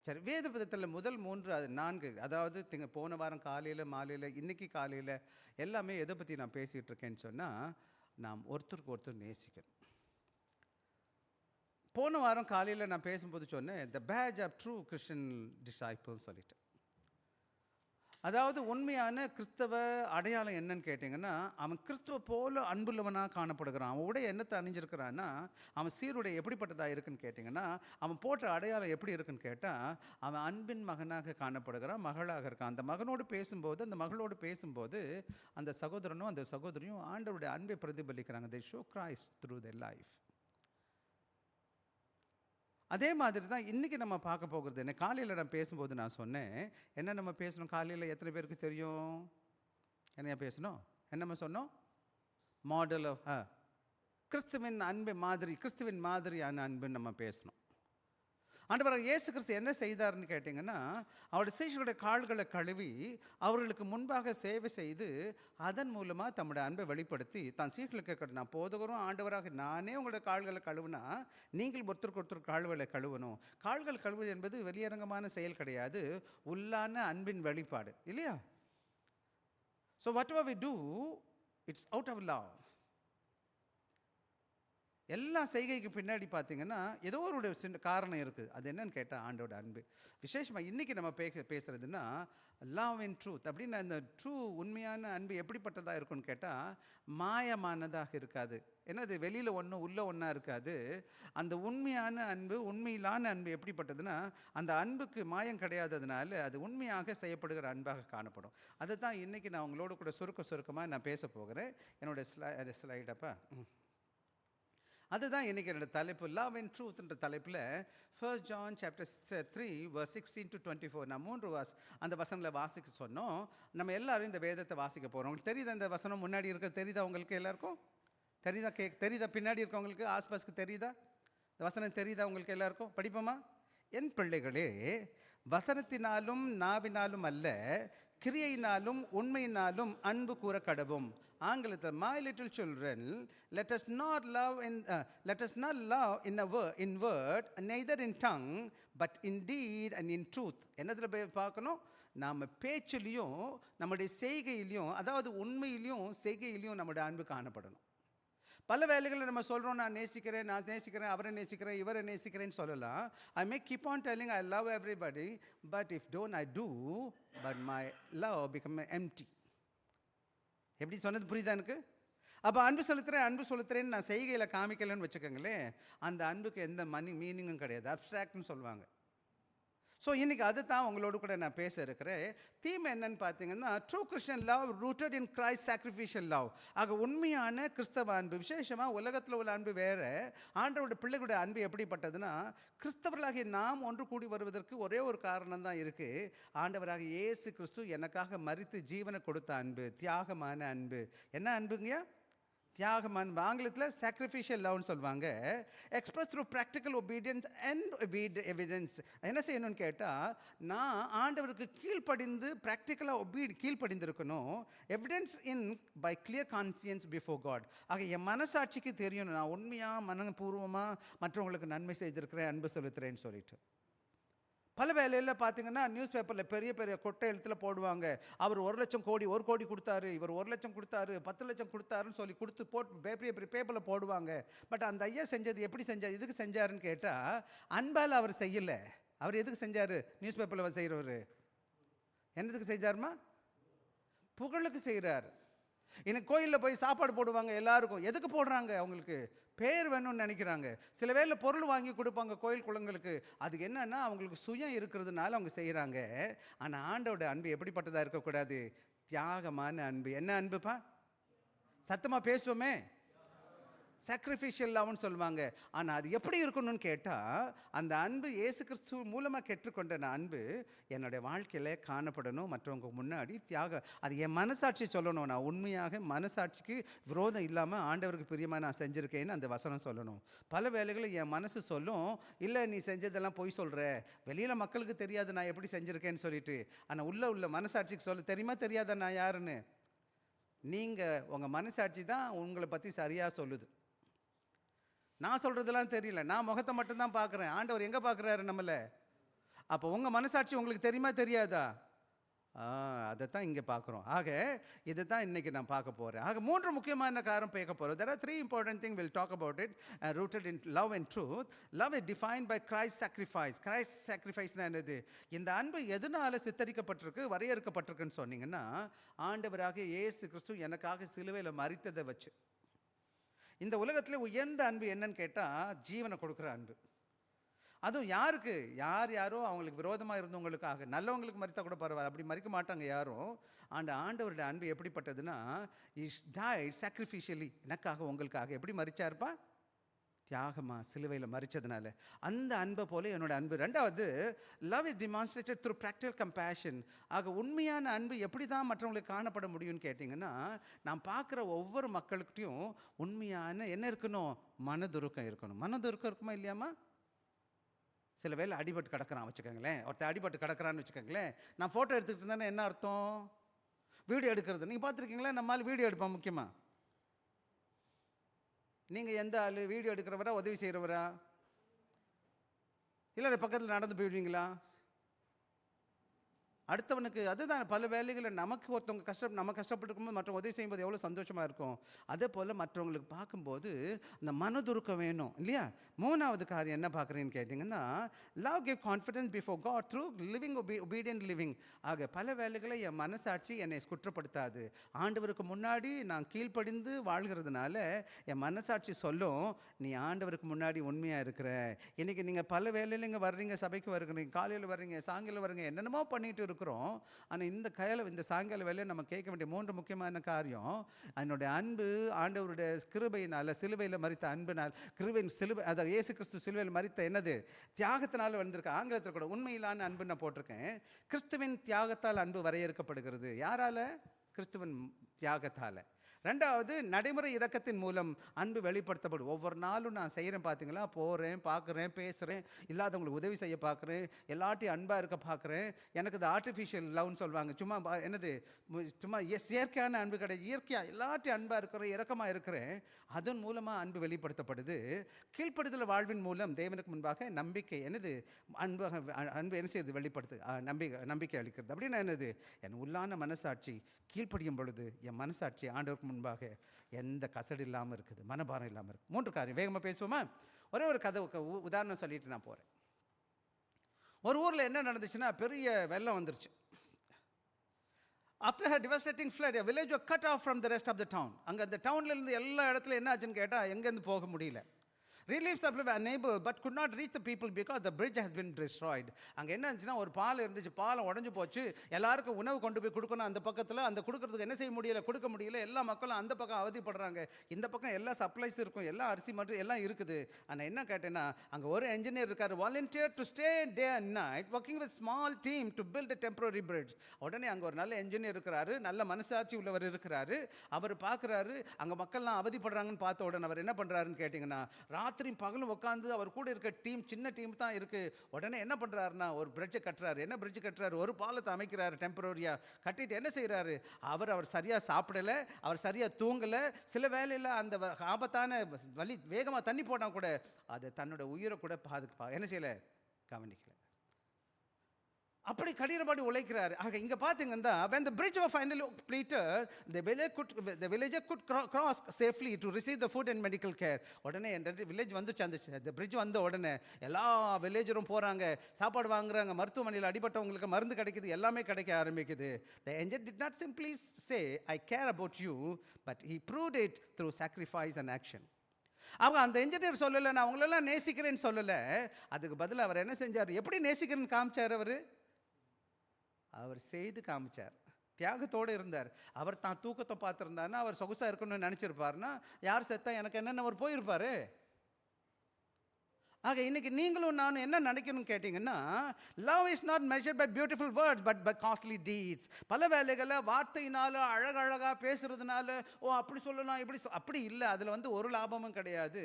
சரி, வேத புத்தகத்தில் முதல் 3 அது 4, அதாவது போன வாரம் காலையில் மாலையில் இன்னைக்கு காலையில் எல்லாமே எதை பற்றி நான் பேசிகிட்டு இருக்கேன்னு சொன்னால், நாம் ஒருத்தருக்கு ஒருத்தர் நேசிக்கணும். போன வாரம் காலையில் நான் பேசும்போது சொன்னேன், த பேட்ஜ் ஆஃப் ட்ரூ கிறிஸ்டியன் டிசைபிள்னு சொல்லிட்டு. அதாவது உண்மையான கிறிஸ்தவ அடையாளம் என்னன்னு கேட்டிங்கன்னா, அவன் கிறிஸ்துவ போல அன்புள்ளவனாக காணப்படுகிறான். அவன் உடை என்னத்தை அணிஞ்சிருக்கிறான்னா, அவன் சீருடை எப்படிப்பட்டதாக இருக்குன்னு கேட்டிங்கன்னா, அவன் போட்ட அடையாளம் எப்படி இருக்குன்னு கேட்டால், அவன் அன்பின் மகனாக காணப்படுகிறான், மகளாக இருக்கான். அந்த மகனோடு பேசும்போது, அந்த மகளோடு பேசும்போது, அந்த சகோதரனும் அந்த சகோதரியும் ஆண்டவருடைய அன்பை பிரதிபலிக்கிறாங்க. they show Christ through their life. அதே மாதிரி தான் இன்றைக்கி நம்ம பார்க்க போகிறது என்ன. காலையில் நான் பேசும்போது நான் சொன்னேன், என்ன நம்ம பேசணும் காலையில் எத்தனை பேருக்கு தெரியும்? என்னையா பேசணும்? என்னம்மா சொன்னோம்? மாடல் ஆஃப் கிறிஸ்துவின் அன்பு மாதிரி, கிறிஸ்துவின் மாதிரியான அன்புன்னு நம்ம பேசணும். ஆண்டவராகிய இயேசு கிறிஸ்து என்ன செய்தார்னு கேட்டிங்கன்னா, அவருடைய சீஷர்களுடைய கால்களை கழுவி அவர்களுக்கு முன்பாக சேவை செய்து அதன் மூலமாக தம்முடைய அன்பை வெளிப்படுத்தி தான் சீஷர்களுக்கு நான் போதகரும் ஆண்டவராக நானே உங்களுடைய கால்களை கழுவுனா நீங்கள் ஒருத்தருக்கு ஒருத்தர் கால்களை கழுவணும். கால்கள் கழுவுவது என்பது வெளியரங்கமான செயல் கிடையாது, உள்ளான அன்பின் வெளிப்பாடு இல்லையா? So whatever we do, it's out of love. எல்லா செய்கைக்கு பின்னாடி பார்த்தீங்கன்னா ஏதோ ஒரு சின்ன காரணம் இருக்குது. அது என்னன்னு கேட்டால் ஆண்டோட அன்பு. விசேஷமாக இன்றைக்கி நம்ம பேசுகிறதுன்னா லவ் இன் ட்ரூத் அப்படின்னு. அந்த ட்ரூ உண்மையான அன்பு எப்படிப்பட்டதாக இருக்குன்னு கேட்டால் மாயமானதாக இருக்காது. ஏன்னா அது வெளியில் ஒன்று உள்ள ஒன்றா இருக்காது. அந்த உண்மையான அன்பு, உண்மையிலான அன்பு எப்படிப்பட்டதுன்னா, அந்த அன்புக்கு மாயம் கிடையாததுனால அது உண்மையாக செய்யப்படுகிற அன்பாக காணப்படும். அதை தான் இன்றைக்கி நான் உங்களோட கூட சுருக்கமாக நான் பேச போகிறேன். என்னோடய ஸ்லைடப்பா. அதுதான் இன்றைக்கி என்னோடய தலைப்பு, லவ் அண்ட் ட்ரூத்ன்ற தலைப்பில் 1 John chapter 3 verse 16 to 24 நான் 3 அந்த வசனத்தில் வாசிக்க சொன்னோம். நம்ம எல்லோரும் இந்த வேதத்தை வாசிக்க போகிறோம். உங்களுக்கு தெரியுதா இந்த வசனம் முன்னாடி இருக்க? தெரியுதா உங்களுக்கு எல்லாருக்கும்? தெரியுதா பின்னாடி இருக்கவங்களுக்கு, ஆஸ்பாஸ்க்கு தெரியுதா இந்த வசனம்? தெரியுதா உங்களுக்கு எல்லாருக்கும்? படிப்போமா? என் பிள்ளைகளே, வசனத்தினாலும் நாவினாலும் அல்ல, கிரியையினாலும் உண்மையினாலும் அன்பு கூற கடவும். ஆங்கிலத்தில், my little children, let us not love in word, neither in tongue, but in deed and in truth. என்னதில் பார்க்கணும்? நாம் பேச்சிலையும் நம்முடைய செய்கையிலையும், அதாவது உண்மையிலையும் செய்கையிலையும் நம்முடைய அன்பு காணப்படணும். பல வேலைகளில் நம்ம சொல்கிறோம், நான் நேசிக்கிறேன், அவரை நேசிக்கிறேன், இவரை நேசிக்கிறேன்னு சொல்லலாம். I may keep on telling I love everybody, but if don't I do, but my love become empty. எப்படி சொன்னது புரியுதா எனக்கு? அப்போ அன்பு செலுத்துகிறேன்னு நான் செய்கையில் காமிக்கலன்னு வச்சுக்கோங்களேன், அந்த அன்புக்கு எந்த மீனிங்கும் கிடையாது, அப்ட்ராக்ட்னு சொல்லுவாங்க. ஸோ இன்றைக்கி அதை தான் உங்களோட கூட நான் பேச இருக்கிறேன். தீம் என்னன்னு பார்த்தீங்கன்னா, true Christian love rooted in Christ sacrificial love. ஆக உண்மையான கிறிஸ்தவ அன்பு, விசேஷமாக உலகத்தில் உள்ள அன்பு வேறு, ஆண்டவருடைய பிள்ளைகளுடைய அன்பு எப்படிப்பட்டதுன்னா, கிறிஸ்தவர்களாகிய நாம் ஒன்று கூடி வருவதற்கு ஒரே ஒரு காரணம் தான் இருக்குது. ஆண்டவராகிய இயேசு கிறிஸ்து எனக்காக மரித்து ஜீவனை கொடுத்த அன்பு, தியாகமான அன்பு. என்ன அன்புங்க? தியாகம் அன்பு. ஆங்கிலத்தில் சாக்ரிஃபிஷியல் லவ்னு சொல்லுவாங்க. Express through practical obedience and evidence. என்ன செய்யணும்னு கேட்டால், நான் ஆண்டவருக்கு ப்ராக்டிக்கலாக கீழ்ப்படிந்திருக்கணும். Evidence in by clear conscience before God. ஆக என் மனசாட்சிக்கு தெரியணும் நான் உண்மையாக மனப்பூர்வமாக மற்றவங்களுக்கு நன்மை செய்திருக்கிறேன், அன்பு செலுத்துகிறேன்னு சொல்லிட்டு. பல வேலையில் பார்த்தீங்கன்னா நியூஸ் பேப்பரில் பெரிய பெரிய கொட்டை எழுத்தில் போடுவாங்க, அவர் 1 கோடி கொடுத்தாரு, இவர் 1 லட்சம் கொடுத்தாரு, 10 லட்சம் கொடுத்தாருன்னு சொல்லி போட்டு பெரிய பெரிய பேப்பரில் போடுவாங்க. பட் அந்த ஐயா செஞ்சது எப்படி செஞ்சார், எதுக்கு செஞ்சாருன்னு கேட்டால், அன்பால் அவர் செய்யலை. அவர் எதுக்கு செஞ்சார்? நியூஸ் பேப்பரில் செய்கிறவர் என்னதுக்கு செஞ்சாருமா? புகழுக்கு செய்கிறார். எனக்கு கோயிலில் போய் சாப்பாடு போடுவாங்க எல்லாருக்கும். எதுக்கு போடுறாங்க? அவங்களுக்கு பேர் வேணும்னு நினைக்கிறாங்க. சில வேளையில் பொருள் வாங்கி கொடுப்பாங்க கோயில் குளங்களுக்கு. அதுக்கு என்னன்னா அவங்களுக்கு சுயம் இருக்கிறதுனால அவங்க செய்கிறாங்க. ஆனால் ஆண்டோட அன்பு எப்படிப்பட்டதாக இருக்கக்கூடாது? தியாகமான அன்பு. என்ன அன்புப்பா? சத்தமாக பேசுவோமே, சாக்ரிஃபிஷியல் லவ்னு சொல்லுவாங்க. ஆனால் அது எப்படி இருக்கணும்னு கேட்டால், அந்த அன்பு இயேசு கிறிஸ்து மூலமாக கெற்றுக்கொண்ட அன்பு என்னுடைய வாழ்க்கையில் காணப்படணும். மற்றவங்க முன்னாடி அது என் மனசாட்சி சொல்லணும். நான் உண்மையாக மனசாட்சிக்கு விரோதம் இல்லாமல் ஆண்டவருக்கு பிரியமாக நான் செஞ்சுருக்கேன்னு அந்த வசனம் சொல்லணும். பல வேளைகளில் என் மனசு சொல்லும், இல்லை நீ செஞ்சதெல்லாம் பொய் சொல்கிற, வெளியில் மக்களுக்கு தெரியாது நான் எப்படி செஞ்சுருக்கேன்னு சொல்லிட்டு. ஆனால் உள்ள மனசாட்சிக்கு சொல்ல தெரியுமா தெரியாதா நான் யாருன்னு? நீங்கள் உங்கள் மனசாட்சி தான் உங்களை பற்றி சரியாக சொல்லுது. நான் சொல்கிறதெல்லாம் தெரியல, நான் முகத்தை மட்டும்தான் பார்க்குறேன். ஆண்டவர் எங்கே பார்க்குறாரு நம்மளை? அப்போ உங்கள் மனசாட்சி உங்களுக்கு தெரியுமா தெரியாதா? அதைத்தான் இங்கே பார்க்குறோம். ஆக இதை தான் இன்றைக்கி நான் பார்க்க போகிறேன். ஆக 3 முக்கியமான காரணம் பேக்க போகிறோம். There are 3 important things we'll talk about it, rooted in love and truth. Love is defined by Christ's sacrifice. Christ's sacrifice-னா என்னது? இந்த அன்பு எதனால சித்தரிக்கப்பட்டிருக்கு, வரையறுக்கப்பட்டிருக்குன்னு சொன்னீங்கன்னா, ஆண்டவராகிய இயேசு கிறிஸ்து எனக்காக சிலுவையில் மரித்ததை வச்சு. இந்த உலகத்தில் உயர்ந்த அன்பு என்னன்னு கேட்டால், ஜீவனை கொடுக்குற அன்பு. அதுவும் யாருக்கு? யாரோ அவங்களுக்கு விரோதமாக இருந்தவங்களுக்காக. நல்லவங்களுக்கு மரித்தா கூட பரவாயில்ல, அப்படி மறிக்க மாட்டாங்க யாரும். ஆண்டவருடைய அன்பு எப்படிப்பட்டதுன்னா, இஸ் டைட் சாக்ரிஃபிஷியலி, எனக்காக உங்களுக்காக. எப்படி மரிச்சாருப்பா? தியாகமாக சிலுவையில் மறிச்சதுனால. அந்த அன்பை போல என்னோட அன்பு. ரெண்டாவது, love is demonstrated through practical compassion. ஆக உண்மையான அன்பு எப்படி தான் மற்றவங்களுக்கு காணப்பட முடியும்னு கேட்டிங்கன்னா, நான் பார்க்குற ஒவ்வொரு மக்களுக்கிட்டையும் உண்மையான என்ன இருக்கணும்? மனதுருக்கம் இருக்கணும். மனதுருக்கம் இருக்குமா இல்லையாம்மா? சில வேளை அடிபட்டு கிடக்கிறான் வச்சுக்கோங்களேன். ஒருத்தர் அடிபட்டு கிடக்கிறான்னு வச்சுக்கோங்களேன். நான் ஃபோட்டோ எடுத்துக்கிட்டு இருந்தானே என்ன அர்த்தம்? வீடியோ எடுக்கிறது. நீங்கள் பார்த்துருக்கீங்களா? நம்மால் வீடியோ எடுப்போம். முக்கியமாக நீங்கள் எந்த ஆள்? வீடியோ எடுக்கிறவரா, உதவி செய்கிறவரா, இல்லை பக்கத்தில் நடந்து போயிடுவீங்களா? அடுத்தவனுக்கு அதுதான் பல வேலைகளில் நமக்கு ஒருத்தவங்க நம்ம கஷ்டப்பட்டுருக்கும்போது மற்ற உதவி செய்யும்போது எவ்வளோ சந்தோஷமாக இருக்கும். அதே போல் மற்றவங்களுக்கு பார்க்கும்போது அந்த மனதுருக்கம் வேணும் இல்லையா? 3வது காரியம் என்ன பார்க்குறேன்னு கேட்டிங்கன்னா, love give confidence before God through living obedient living. ஆக பல வேலைகளை என் மனசாட்சி என்னை குற்றப்படுத்தாது. ஆண்டவருக்கு முன்னாடி நான் கீழ்ப்படிந்து வாழ்கிறதுனால என் மனசாட்சி சொல்லும், நீ ஆண்டவருக்கு முன்னாடி உண்மையாக இருக்கிற. இன்றைக்கி நீங்கள் பல வேலையில் இங்கே வர்றீங்க, சபைக்கு வருகிறீங்க, காலையில் வர்றீங்க, சாயங்காலம் வர்றீங்க, என்னென்னமோ பண்ணிட்டு இருக்கிறோம். ஆனால் இந்த சாயங்கால வேலையை நம்ம கேட்க வேண்டிய 3 முக்கியமான காரியம், என்னுடைய அன்பு ஆண்டவருடைய கிருபையினால், சிலுவையில் மரித்த அன்பினால், கிருபையின் சிலுவை, அதை இயேசு கிறிஸ்து சிலுவையில் மரித்த என்னது? தியாகத்தினால் வந்திருக்கு. ஆங்கிலத்தில் கூட உண்மையிலான அன்பு நான் போட்டிருக்கேன். கிறிஸ்துவின் தியாகத்தால் அன்பு வரையறுக்கப்படுகிறது. யாரால? கிறிஸ்துவின் தியாகத்தால். ரெண்டாவது, நடைமுறை இரக்கத்தின் மூலம் அன்பு வெளிப்படுத்தப்படும். ஒவ்வொரு நாளும் நான் செய்கிறேன் பார்த்தீங்களா, போகிறேன், பார்க்குறேன், பேசுகிறேன், இல்லாதவங்களுக்கு உதவி செய்ய பார்க்குறேன், எல்லாட்டையும் அன்பாக இருக்க பார்க்குறேன். எனக்கு இது ஆர்டிஃபிஷியல் லவ்னு சொல்லுவாங்க. சும்மா என்னது, சும்மா செயற்கையான அன்பு கிடையாது. இயற்கையாக எல்லாட்டையும் அன்பாக இருக்கிறேன், இரக்கமாக இருக்கிறேன். அதன் மூலமாக அன்பு வெளிப்படுத்தப்படுது. கீழ்ப்படுதல் வாழ்வின் மூலம் தேவனுக்கு முன்பாக நம்பிக்கை என்னது? அன்பு என்ன செய்யுது? வெளிப்படுத்து நம்பிக்கை அளிக்கிறது. அப்படின்னா என்னது? என் உள்ளான மனசாட்சி கீழ்ப்படியும் பொழுது என் மனசாட்சி ஆண்டவருக்கு முன்பாக எந்த கசடு இல்லாமல் இருக்குது, மனபாரம் இல்லாமல் இருக்குது. 3 காரியம். வேகமாக பேசுவோமா? ஒரே ஒரு கதை உதாரணம் சொல்லிட்டு நான் போகிறேன். ஒரு ஊரில் என்ன நடந்துச்சுன்னா, பெரிய வெள்ளம் வந்துருச்சு. After a devastating flood, a village was cut off from the rest of the town. அங்கே அந்த டவுன்லேருந்து எல்லா இடத்துல என்ன ஆச்சுன்னு கேட்டால், எங்கேருந்து போக முடியல. Relief supply were unable but could not reach the people because the bridge has been destroyed. அங்கே என்ன இருந்துச்சுன்னா, ஒரு பாலம் இருந்துச்சு, பாலம் உடஞ்சி போச்சு. எல்லாருக்கும் உணவு கொண்டு போய் கொடுக்கணும். அந்த பக்கத்தில் அந்த கொடுக்கறதுக்கு என்ன செய்ய முடியல, கொடுக்க முடியல. எல்லா மக்களும் அந்த பக்கம் அவதிப்படுறாங்க. இந்த பக்கம் எல்லா சப்ளைஸ் இருக்கும், எல்லா அரிசி மட்டும் எல்லாம் இருக்குது. ஆனால் என்ன கேட்டேன்னா, அங்கே ஒரு என்ஜினியர் இருக்கார், volunteer to stay day and night working with small team to build a temporary bridge. உடனே அங்கே ஒரு நல்ல என்ஜினியர் இருக்கிறாரு, நல்ல மனசாட்சி உள்ளவர் இருக்கிறாரு. அவர் பார்க்குறாரு, அங்கே மக்கள்லாம் அவதிப்படுறாங்கன்னு பார்த்த உடனே அவர் என்ன பண்ணுறாருன்னு கேட்டிங்கன்னா, ராத்திரி பகலும் உட்காந்து அவர் கூட இருக்க டீம், சின்ன டீம் தான் இருக்கு. உடனே என்ன பண்றாருன்னா, ஒரு பிரிட்ஜை கட்டுறாரு. என்ன பிரிட்ஜ் கட்டுறாரு? ஒரு பாலத்தை அமைக்கிறாரு டெம்பரரியா. கட்டிட்டு என்ன செய்யறாரு? அவர் சரியா சாப்பிடல, அவர் சரியா தூங்கல. சில வேலையில் அந்த ஆபத்தான வலி வேகமாக தண்ணி போட்டால் கூட அது தன்னோட உயிரை கூட என்ன செய்யல, கவனிக்கல. அப்படி கடினப்படி உழைக்கிறாரு. ஆக இங்கே பார்த்தீங்கன்னா, when the bridge was finally completed, the villager could cross safely to receive the food and medical care. உடனே வில்லேஜ் வந்துச்சு. அந்த பிரிட்ஜ் வந்த உடனே எல்லா வில்லேஜரும் போகிறாங்க, சாப்பாடு வாங்குறாங்க, மருத்துவமனையில் அடிபட்டவங்களுக்கு மருந்து கிடைக்குது, எல்லாமே கிடைக்க ஆரம்பிக்குது. The angel did not simply say, I care about you, but he proved it through sacrifice and action. அவங்க அந்த என்ஜினியர் சொல்லலை, நான் அவங்களெல்லாம் நேசிக்கிறேன்னு சொல்லலை. அதுக்கு பதில் அவர் என்ன செஞ்சார்? எப்படி நேசிக்கிறேன்னு காமிச்சார்? அவர் செய்து காமிச்சார். தியாகத்தோடு இருந்தார். அவர் தான் தூக்கத்தை பார்த்துருந்தாருன்னா, அவர் சொகுசாக இருக்கணும்னு நினச்சிருப்பாருன்னா, யார் செத்தா எனக்கு என்னென்ன அவர் போயிருப்பார். ஆக இன்னைக்கு நீங்களும் நானும் என்ன நினைக்கணும்னு கேட்டிங்கன்னா, love is not measured by beautiful words but by costly deeds. பல வேலைகளில் வார்த்தையினால அழகழகாக பேசுறதுனால, ஓ அப்படி சொல்லலாம் இப்படி அப்படி இல்லை, அதில் ஒரு லாபமும் கிடையாது.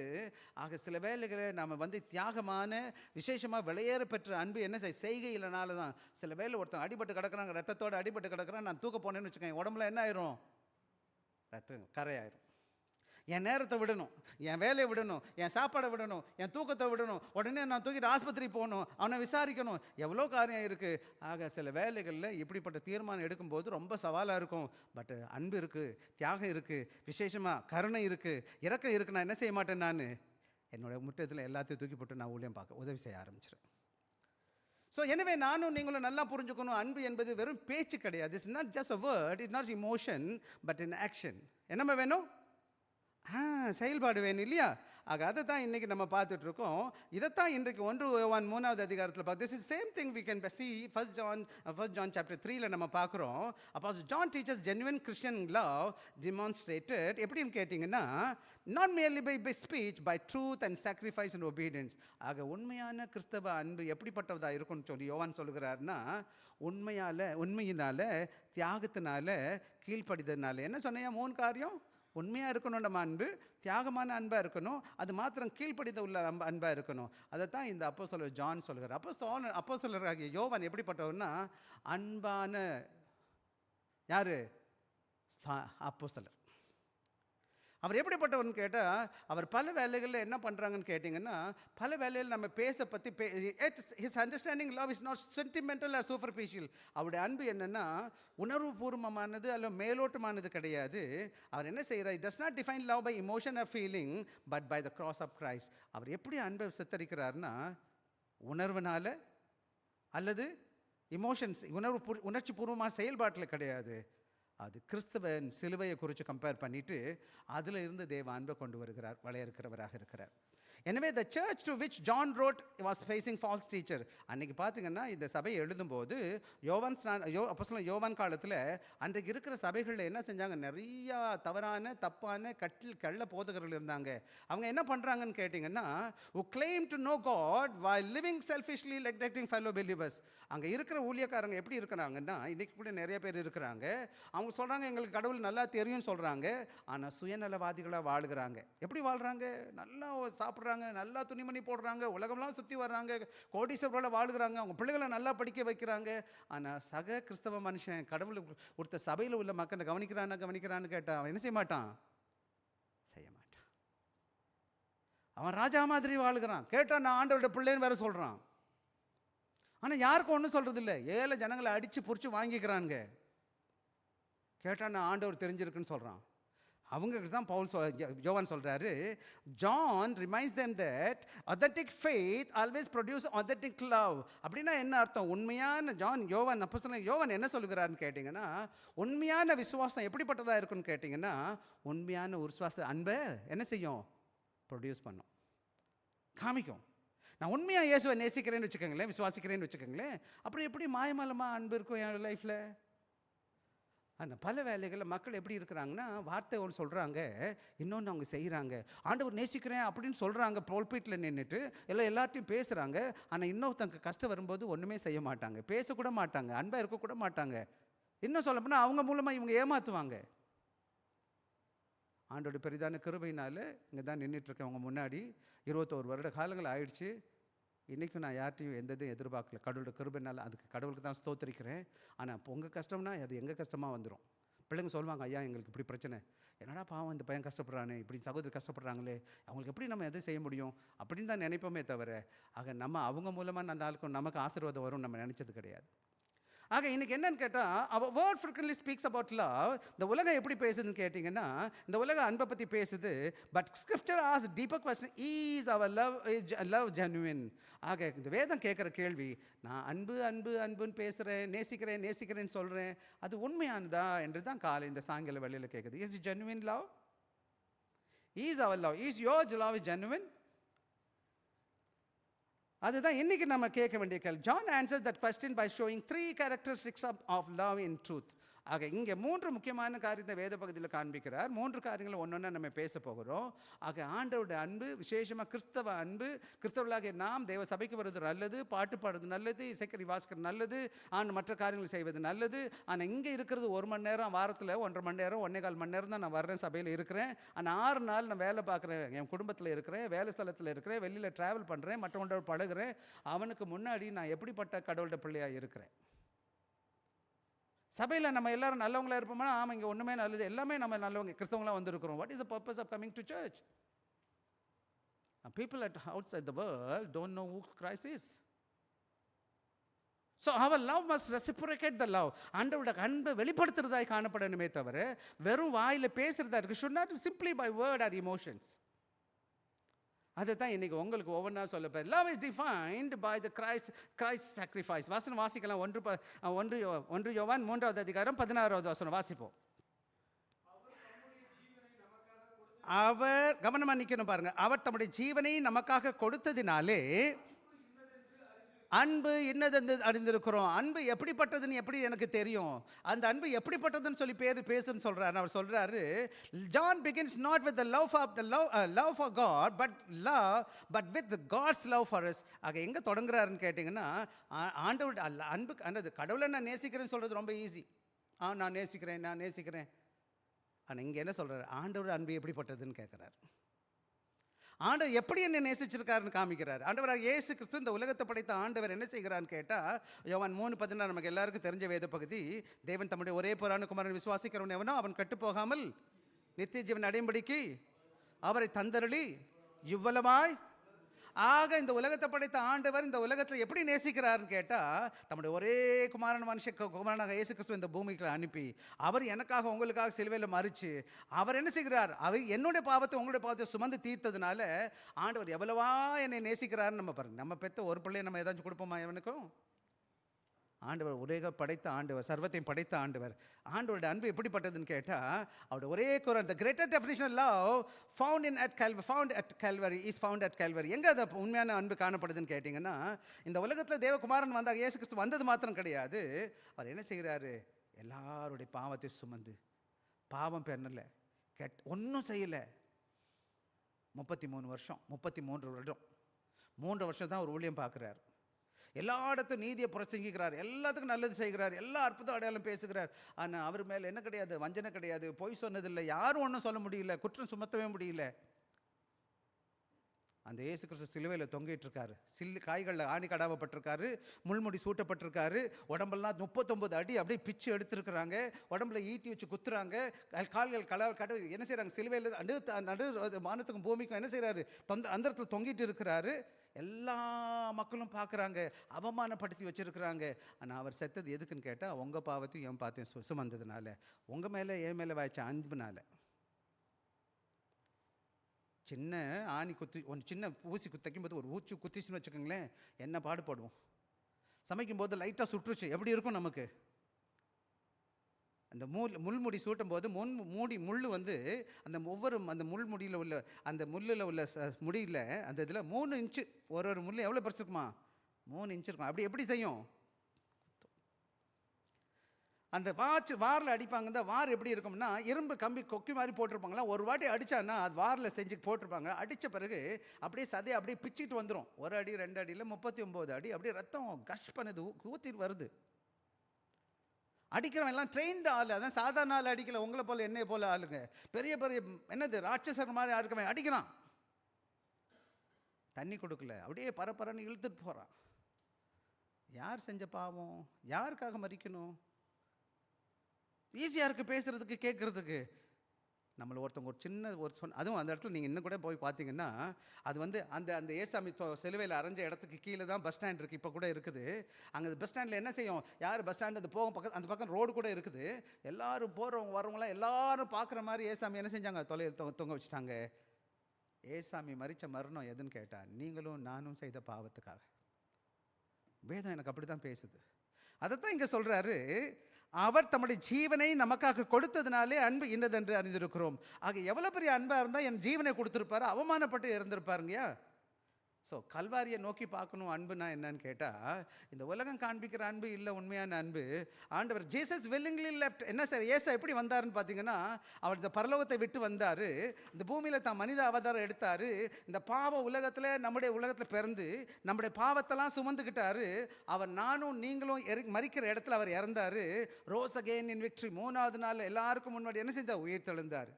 ஆக சில வேலைகளை நம்ம தியாகமான விசேஷமாக விளையேற பெற்ற அன்பு என்ன செய்கையிலனால தான். சில வேலை ஒருத்தன் அடிபட்டு கிடக்குறாங்க, ரத்தத்தோடு அடிபட்டு கிடக்குறான், நான் தூக்க போனேன்னு வச்சுக்கேன், உடம்புல என்ன ஆயிரும்? ரத்தம் கரையாயிரும். என் நேரத்தை விடணும், என் வேலையை விடணும், என் சாப்பாடை விடணும், என் தூக்கத்தை விடணும், உடனே நான் தூக்கிட்டு ஆஸ்பத்திரி போகணும், அவனை விசாரிக்கணும், எவ்வளோ காரியம் இருக்குது. ஆக சில வேலைகளில் இப்படிப்பட்ட தீர்மானம் எடுக்கும்போது ரொம்ப சவாலாக இருக்கும். பட் அன்பு இருக்குது, தியாகம் இருக்குது, விசேஷமாக கருணை இருக்குது, இரக்கம் இருக்குது. நான் என்ன செய்ய மாட்டேன், நான் என்னோடய முற்றத்தில் எல்லாத்தையும் தூக்கி போட்டு நான் ஊழியம் பார்க்க உதவி செய்ய ஆரம்பிச்சிடுறேன். ஸோ எனவே நானும் நீங்களும் நல்லா புரிஞ்சுக்கணும், அன்பு என்பது வெறும் பேச்சு கிடையாது. It's not just a word, it's not emotion, but in action. என்னம்மா வேணும்? செயல்பாடு வேணும் இல்லையா? ஆக அதை தான் இன்றைக்கி நம்ம பார்த்துட்டு இருக்கோம். இதைத்தான் இன்றைக்கு 1 யோவான் 3வது அதிகாரத்தில் பார்த்து, this is same thing we can see first John chapter 3ல் நம்ம பார்க்குறோம். அப்போ John teachers genuine Christian love demonstrated எப்படின்னு கேட்டிங்கன்னா, not merely by speech, by truth and sacrifice and obedience. ஆக உண்மையான கிறிஸ்தவ அன்பு எப்படிப்பட்டதாக இருக்கும்னு சொல்லி யோவான் சொல்லுகிறாருன்னா, உண்மையினால தியாகத்தினால கீழ்ப்படிதனால. என்ன சொன்னையா? 3 காரியம். உண்மையாக இருக்கணும் நம்ம அன்பு, தியாகமான அன்பாக இருக்கணும், அது மாத்திரம் கீழ்ப்படித உள்ள அன்பாக இருக்கணும். அதை தான் இந்த அப்போஸ்தலர் ஜான் சொல்கிறார். அப்போஸ்தலராகிய யோவான் எப்படிப்பட்டவர்னா, அன்பான யார்? அப்போஸ்தலர். அவர் எப்படிப்பட்டவர்னு கேட்டால், அவர் பல வேலைகளில் என்ன பண்ணுறாங்கன்னு கேட்டிங்கன்னா, பல வேலையில் நம்ம பேச பற்றி his understanding love is not sentimental or superficial. அவருடைய அன்பு என்னென்னா உணர்வுபூர்வமானது அல்ல மேலோட்டமானது கிடையாது. அவர் என்ன செய்கிறார்? Does not define love by emotion or feeling but by the cross of Christ. அவர் எப்படி அன்பை சித்தரிக்கிறார்னா, உணர்வுனால அல்லது இமோஷன்ஸ் உணர்ச்சி பூர்வமான செயல்பாட்டில் கிடையாது. அது கிறிஸ்தவன் சிலுவையை குறித்து கம்பேர் பண்ணிவிட்டு அதில் இருந்து தேவ அன்பை கொண்டு வருகிறார், வளையிருக்கிறவராக இருக்கிறார். எனவே the church to which John wrote was facing false teacher. அன்றைக்கி பார்த்தீங்கன்னா இந்த சபையை எழுதும்போது அப்போஸ்தலன் யோவான் காலத்தில் அன்றைக்கு இருக்கிற சபைகளில் என்ன செஞ்சாங்க? நிறையா தவறான தப்பான கள்ள போதகர்கள் இருந்தாங்க. அவங்க என்ன பண்ணுறாங்கன்னு கேட்டிங்கன்னா, who claim to know God while living selfishly neglecting fellow believers. அங்கே இருக்கிற ஊழியக்காரங்க எப்படி இருக்கிறாங்கன்னா, இன்றைக்கி கூட நிறைய பேர் இருக்கிறாங்க. அவங்க சொல்கிறாங்க எங்களுக்கு கடவுள் நல்லா தெரியும்னு சொல்கிறாங்க, ஆனால் சுயநலவாதிகளாக வாழ்கிறாங்க. எப்படி வாழ்கிறாங்க? நல்லா சாப்பிட்றாங்க, நல்லா துணிமணி போடுறாங்க, உலகம்லாம் சுற்றி வர்றாங்க, கோடீஸ்வரர்கள வாழ்கிறாங்க, அவங்க பிள்ளைகளை நல்லா படிக்க வைக்கிறாங்க. ஆனால் சக கிறிஸ்தவ மனுஷன் கடவுள் ஒருத்த சபையில் உள்ள மக்களை கவனிக்கிறான்னு கேட்டால் அவன் என்ன செய்ய மாட்டான்? அவன் ராஜா மாதிரி வாழ்கிறான். கேட்டால் நான் ஆண்டவருடைய பிள்ளைன்னு வேற சொல்கிறான். ஆனால் யாருக்கும் ஒன்றும் சொல்கிறது இல்லை. ஏழை ஜனங்களை அடித்து பொறிச்சு வாங்கிக்கிறாங்க. கேட்டால் நான் ஆண்டவர் தெரிஞ்சிருக்குன்னு சொல்கிறான். அவங்களுக்கு தான் யோவான் சொல்கிறாரு, John reminds them that authentic faith always produce authentic love. அப்படின்னா என்ன அர்த்தம்? உண்மையான யோவான் என்ன சொல்லுகிறாருன்னு கேட்டிங்கன்னா, உண்மையான விசுவாசம் எப்படிப்பட்டதாக இருக்குன்னு கேட்டிங்கன்னா, உண்மையான விசுவாச அன்பை என்ன செய்யும்? ப்ரொடியூஸ் பண்ணும், காமிக்கும். நான் உண்மையாக இயேசுவை நேசிக்கிறேன்னு வச்சுக்கோங்களேன், விசுவாசிக்கிறேன்னு வச்சுக்கோங்களேன், அப்புறம் எப்படி மாயமாலமாக அன்பு இருக்கும் என் லைஃப்பில்? ஆனால் பல வேலைகளில் மக்கள் எப்படி இருக்கிறாங்கன்னா, வார்த்தை ஒன்று சொல்கிறாங்க, இன்னொன்று அவங்க செய்கிறாங்க. ஆண்டவர் நேசிக்கிறேன் அப்படின்னு சொல்கிறாங்க, போல்பீட்டில் நின்றுட்டு எல்லார்ட்டையும் பேசுகிறாங்க. ஆனால் இன்னொருத்தங்க கஷ்டம் வரும்போது ஒன்றுமே செய்ய மாட்டாங்க, பேசக்கூட மாட்டாங்க, அன்பாக இருக்கக்கூட மாட்டாங்க. இன்னும் சொல்ல போனால் அவங்க மூலமாக இவங்க ஏமாற்றுவாங்க. ஆண்டோட பெரிதான கிருபையினால் இங்கே தான் நின்றுட்டுருக்கேன் அவங்க முன்னாடி. 21 வருட காலங்கள் ஆயிடுச்சு. இன்றைக்கும் நான் யார்ட்டையும் எந்த இதையும் எதிர்பார்க்கல. கடவுளோட கிருபைனால அதுக்கு கடவுளுக்கு தான் ஸ்தோத்திரிக்கிறேன். ஆனால் இப்போ உங்கள் கஷ்டம்னா அது எங்கள் கஷ்டமாக வந்துடும். பிள்ளைங்க சொல்லுவாங்க, ஐயா எங்களுக்கு இப்படி பிரச்சனை, என்னடா பாவம் இந்த பையன் கஷ்டப்படுறானே, இப்படி சகோதரி கஷ்டப்படுறாங்களே, அவங்களுக்கு எப்படி நம்ம எதை செய்ய முடியும் அப்படின்னு தான் நினைப்போமே தவிர, ஆக நம்ம அவங்க மூலமாக நாளுக்கும் நமக்கு ஆசீர்வாதம் வரும் நம்ம நினச்சது கிடையாது. ஆக இன்னைக்கு என்னன்னு கேட்டால், our word frequently speaks about love. இந்த உலகம் எப்படி பேசுதுன்னு கேட்டிங்கன்னா, இந்த உலகம் அன்பை பற்றி பேசுது. But scripture asks deeper question, is our love genuine? ஆக இந்த வேதம் கேட்குற கேள்வி, நான் அன்புன்னு பேசுகிறேன், நேசிக்கிறேன்னு சொல்கிறேன், அது உண்மையானதா என்று தான் காலை இந்த சாயங்கால வேளையில் கேட்குது. Is it genuine love? Is our love, is your love genuine? அதுதான் இன்னைக்கு நம்ம கேட்க வேண்டிய கேள்வி. John answers that question by showing 3 characteristics of love in truth. ஆக இங்கே 3 முக்கியமான காரியத்தை வேத பகுதியில் காண்பிக்கிறார். 3 காரியங்களை ஒன்றொன்னா நம்ம பேச போகிறோம். ஆக ஆண்டவருடைய அன்பு, விசேஷமாக கிறிஸ்தவ அன்பு, கிறிஸ்தவர்களாகிய நாம் தேவ சபைக்கு வருவது நல்லது, பாட்டு பாடுறது நல்லது, இசைக்கறி வாசிக்கிறது நல்லது, மற்ற காரியங்கள் செய்வது நல்லது. ஆனால் இங்கே இருக்கிறது 1 மணி நேரம், வாரத்தில் 1.5 மணி நேரம், 1.25 மணி நேரம் தான் நான் வர்றேன், சபையில் இருக்கிறேன். ஆனால் 6 நாள் நான் வேலை பார்க்குறேன், என் குடும்பத்தில் இருக்கிறேன், வேலை ஸ்தலத்தில் இருக்கிறேன், வெளியில் ட்ராவல் பண்ணுறேன், மற்றவங்களோட பழகுறேன். அவனுக்கு முன்னாடி நான் எப்படிப்பட்ட கடவுளோட பிள்ளையாக இருக்கிறேன்? சபையில் நம்ம எல்லாரும் நல்லவங்களா இருப்போம்னா, ஆமாம் இங்கே ஒன்றுமே நல்லது, எல்லாமே நம்ம நல்லவங்க கிறிஸ்தவங்களாக வந்திருக்கிறோம். What is the purpose of coming to church? People at outside the world don't know who Christ is. So our love must reciprocate the love. ஆண்டவருடைய அன்பை வெளிப்படுத்துறதாய் காணப்படணுமே தவிர வெறும் வாயில் பேசுறதா இருக்கு. should not simply by word or emotions. அதை தான் இன்னைக்கு உங்களுக்கு ஒவ்வொன்றா சொல்ல போகிறேன். Love is defined by the Christ sacrifice. வசனம் வாசிக்கலாம். ஒன்று யோவான் 3வது அதிகாரம் 16வது வசனம் வாசிப்போம். அவர் கவனமா நிக்கணும் பாருங்க. அவர் தம்முடைய ஜீவனை நமக்காக கொடுத்ததினாலே அன்பு என்னதென்று அறிந்திருக்கிறோம். அன்பு எப்படிப்பட்டதுன்னு எப்படி எனக்கு தெரியும்? அந்த அன்பு எப்படிப்பட்டதுன்னு சொல்லி பேசுன்னு சொல்றாரு. அவர் சொல்றாரு, John begins not with the love for God but with God's love for us. ஆக எங்க தொடங்குறாருன்னு கேட்டீங்கன்னா, ஆண்டவருடைய அன்பு, அந்த கடவுளை நான் நேசிக்கிறேன்னு சொல்றது ரொம்ப ஈஸி. நான் நேசிக்கிறேன். ஆனால் இங்கே என்ன சொல்கிறார்? ஆண்டவர் அன்பு எப்படிப்பட்டதுன்னு கேட்குறார். ஆண்டவர் எப்படி என்ன நேசிச்சிருக்காருன்னு காமிக்கிறார். ஆண்டவராக இயேசு கிறிஸ்து இந்த உலகத்தை படைத்த ஆண்டவர் என்ன செய்கிறான்னு கேட்டால், யோவான் 3:16 நமக்கு எல்லாருக்கும் தெரிஞ்ச வேத பகுதி. தேவன் தம்முடைய ஒரே பேரான குமாரனை விசுவாசிக்கிறவன் எவனோ அவன் கெட்டு போகாமல் நித்திய ஜீவன் அடையும்படிக்கு அவரை தந்தருளி இவ்வளவாய். ஆக இந்த உலகத்தை படைத்த ஆண்டவர் இந்த உலகத்தில் எப்படி நேசிக்கிறாருன்னு கேட்டால், தம்முடைய ஒரே குமாரனாக இயேசு கிறிஸ்துவ இந்த பூமிக்கு அனுப்பி அவர் எனக்காக உங்களுக்காக சிலுவையில் மறித்து அவர் என்ன செய்கிறார்? அவர் என்னுடைய பாவத்தை உங்களுடைய பாவத்தை சுமந்து தீர்த்ததுனால ஆண்டவர் எவ்வளவா என்னை நேசிக்கிறாருன்னு நம்ம பாருங்க. நம்ம பெற்ற ஒரு பிள்ளையை நம்ம ஏதாச்சும் கொடுப்போமா எவனுக்கும்? ஆண்டவர் ஒரே படைத்த ஆண்டவர், சர்வத்தையும் படைத்த ஆண்டவர். ஆண்டவருடைய அன்பு எப்படிப்பட்டதுன்னு கேட்டால், அவருடைய ஒரே குரல், the greatest definition of love found at Calvary. எங்கே அது உண்மையான அன்பு காணப்படுதுன்னு கேட்டிங்கன்னா, இந்த உலகத்தில் தேவகுமாரன் வந்தாங்க. இயேசு கிறிஸ்து வந்தது மாத்திரம் கிடையாது, அவர் என்ன செய்கிறாரு? எல்லாருடைய பாவத்தை சுமந்து, பாவம் பெண்ணல ஒன்றும் செய்யலை. 33 வருஷம் 33 வருடம் 3 வருஷம் தான் ஒரு ஊழியம் பார்க்குறார். எல்லா இடத்தும் நீதியை பிரசங்கிக்கிறார், எல்லாத்துக்கும் நல்லது செய்கிறார், எல்லா அற்புத அடையாளம் பேசுகிறார். ஆனால் அவர் மேலே என்ன கிடையாது? வஞ்சனை கிடையாது, பொய் சொன்னதில்லை, யாரும் ஒன்றும் சொல்ல முடியல, குற்றம் சுமத்தவே முடியல. அந்த இயேசு கிறிஸ்து சிலுவையில் தொங்கிட்டு இருக்காரு. காய்களில் ஆணி கடாவப்பட்டிருக்காரு, முள்முடி சூட்டப்பட்டிருக்காரு, உடம்பெல்லாம் 39 அடி அப்படியே பிச்சு எடுத்துருக்குறாங்க, உடம்புல ஈட்டி வச்சு குத்துறாங்க, கால்கள் கடவுள் என்ன செய்கிறாங்க? சிலுவையில் நடு வானத்துக்கும் பூமிக்கும் என்ன செய்கிறாரு? அந்தரத்தில் தொங்கிட்டு இருக்கிறாரு. எல்லா மக்களும் பார்க்குறாங்க, அவமானப்படுத்தி வச்சுருக்குறாங்க. ஆனால் அவர் செத்தது எதுக்குன்னு கேட்டால், உங்கள் பாவத்தையும் என் பாவத்தையும் சுமந்ததுனால, உங்கள் மேலே என் மேலே வாய்ச்ச அன்புனால. சின்ன ஆணி குத்தி சின்ன ஊசி தைக்கும்போது ஒரு ஊச்சி குத்திச்சுன்னு வச்சுக்கோங்களேன், என்ன பாடுபடுவோம். சமைக்கும்போது லைட்டாக சுற்றுச்சு, எப்படி இருக்கும் நமக்கு? அந்த முள்முடி சூட்டும் போது முள் வந்து அந்த அந்த முள்முடியில் உள்ள அந்த முள்ளில் உள்ள முடியில் அந்த இதில் 3 இன்ச்சு ஒரு முள் எவ்வளோ பெருசு இருக்குமா? 3 இன்ச்சு இருக்கும். அப்படி எப்படி செய்யும்? அந்த வாரில் அடிப்பாங்க. இந்த வார் எப்படி இருக்கும்னா, இரும்பு கம்பி கொக்கி மாதிரி போட்டிருப்பாங்களா, ஒரு வாட்டி அடித்தான்னா அது வாரில் செஞ்சு போட்டிருப்பாங்க. அடித்த பிறகு அப்படியே சதையை அப்படியே பிச்சுக்கிட்டு வந்துடும். 1 அடி 2 அடியில் 39 அடி அப்படியே ரத்தம் கஷ் பண்ணுது, ஊற்றிட்டு வருது. அடிக்கிறவன் எல்லாம் ட்ரெயின்டு ஆள், அதான் சாதாரண ஆள் அடிக்கல. உங்களை போல் என்னைய போல் ஆளுங்க, பெரிய பெரிய என்னது ராட்சசர் மாதிரி இருக்கவன் அடிக்கிறான். தண்ணி கொடுக்கல, அப்படியே பரப்பரன்னு இழுத்துட்டு போகிறான். யார் செஞ்ச பாவம்? யாருக்காக மறிக்கணும்? ஈஸியாக இருக்குது பேசுகிறதுக்கு, கேட்குறதுக்கு. நம்மளை ஒருத்தவங்க ஒரு சின்ன அதுவும் அந்த இடத்துல நீங்கள் இன்னும் கூட போய் பார்த்தீங்கன்னா, அது வந்து அந்த ஏசாமி சிலுவையில் அரைஞ்ச இடத்துக்கு கீழே தான் பஸ் ஸ்டாண்ட் இருக்குது, இப்போ கூட இருக்குது. அங்கே பஸ் ஸ்டாண்டில் என்ன செய்யும்? யார் பஸ் ஸ்டாண்டு அந்த போகும் அந்த பக்கம் ரோடு கூட இருக்குது. எல்லோரும் போகிறவங்க வரவங்களாம் எல்லோரும் பார்க்குற மாதிரி ஏசாமி என்ன செஞ்சாங்க? தொங்க வச்சுட்டாங்க. ஏசாமி மரித்த மரணம் எதுன்னு கேட்டால், நீங்களும் நானும் செய்த பாவத்துக்காக. வேதம் எனக்கு அப்படி தான் பேசுது. அதைத்தான் இங்கே சொல்கிறாரு, அவர் தம்முடைய ஜீவனை நமக்காக கொடுத்ததுனாலே அன்பு இன்னதென்று அறிந்திருக்கிறோம். ஆக எவ்வளோ பெரிய அன்பாக இருந்தால் என் ஜீவனை கொடுத்துருப்பாரு, அவமானப்பட்டு இறந்துருப்பாருங்கய்யா. ஸோ கல்வாரியை நோக்கி பார்க்கணும். அன்புனா என்னன்னு கேட்டால், இந்த உலகம் காண்பிக்கிற அன்பு இல்லை, உண்மையான அன்பு. ஆண்டவர் ஜீசஸ் willingly left. என்ன சார் ஏசா எப்படி வந்தாருன்னு பார்த்தீங்கன்னா, அவர் இந்த பரலோகத்தை விட்டு வந்தார், இந்த பூமியில் தான் மனித அவதாரம் எடுத்தார், இந்த பாவ உலகத்தில் நம்முடைய உலகத்தில் பிறந்து நம்முடைய பாவத்தெல்லாம் சுமந்துக்கிட்டாரு. அவர் நானும் நீங்களும் மறிக்கிற இடத்துல அவர் இறந்தார். ரோஸ் அகெயின் இன் விக்ட்ரி. 3வது நாள் எல்லாருக்கும் முன்னாடி என்ன செஞ்சார்? உயிர் தெழுந்தார்.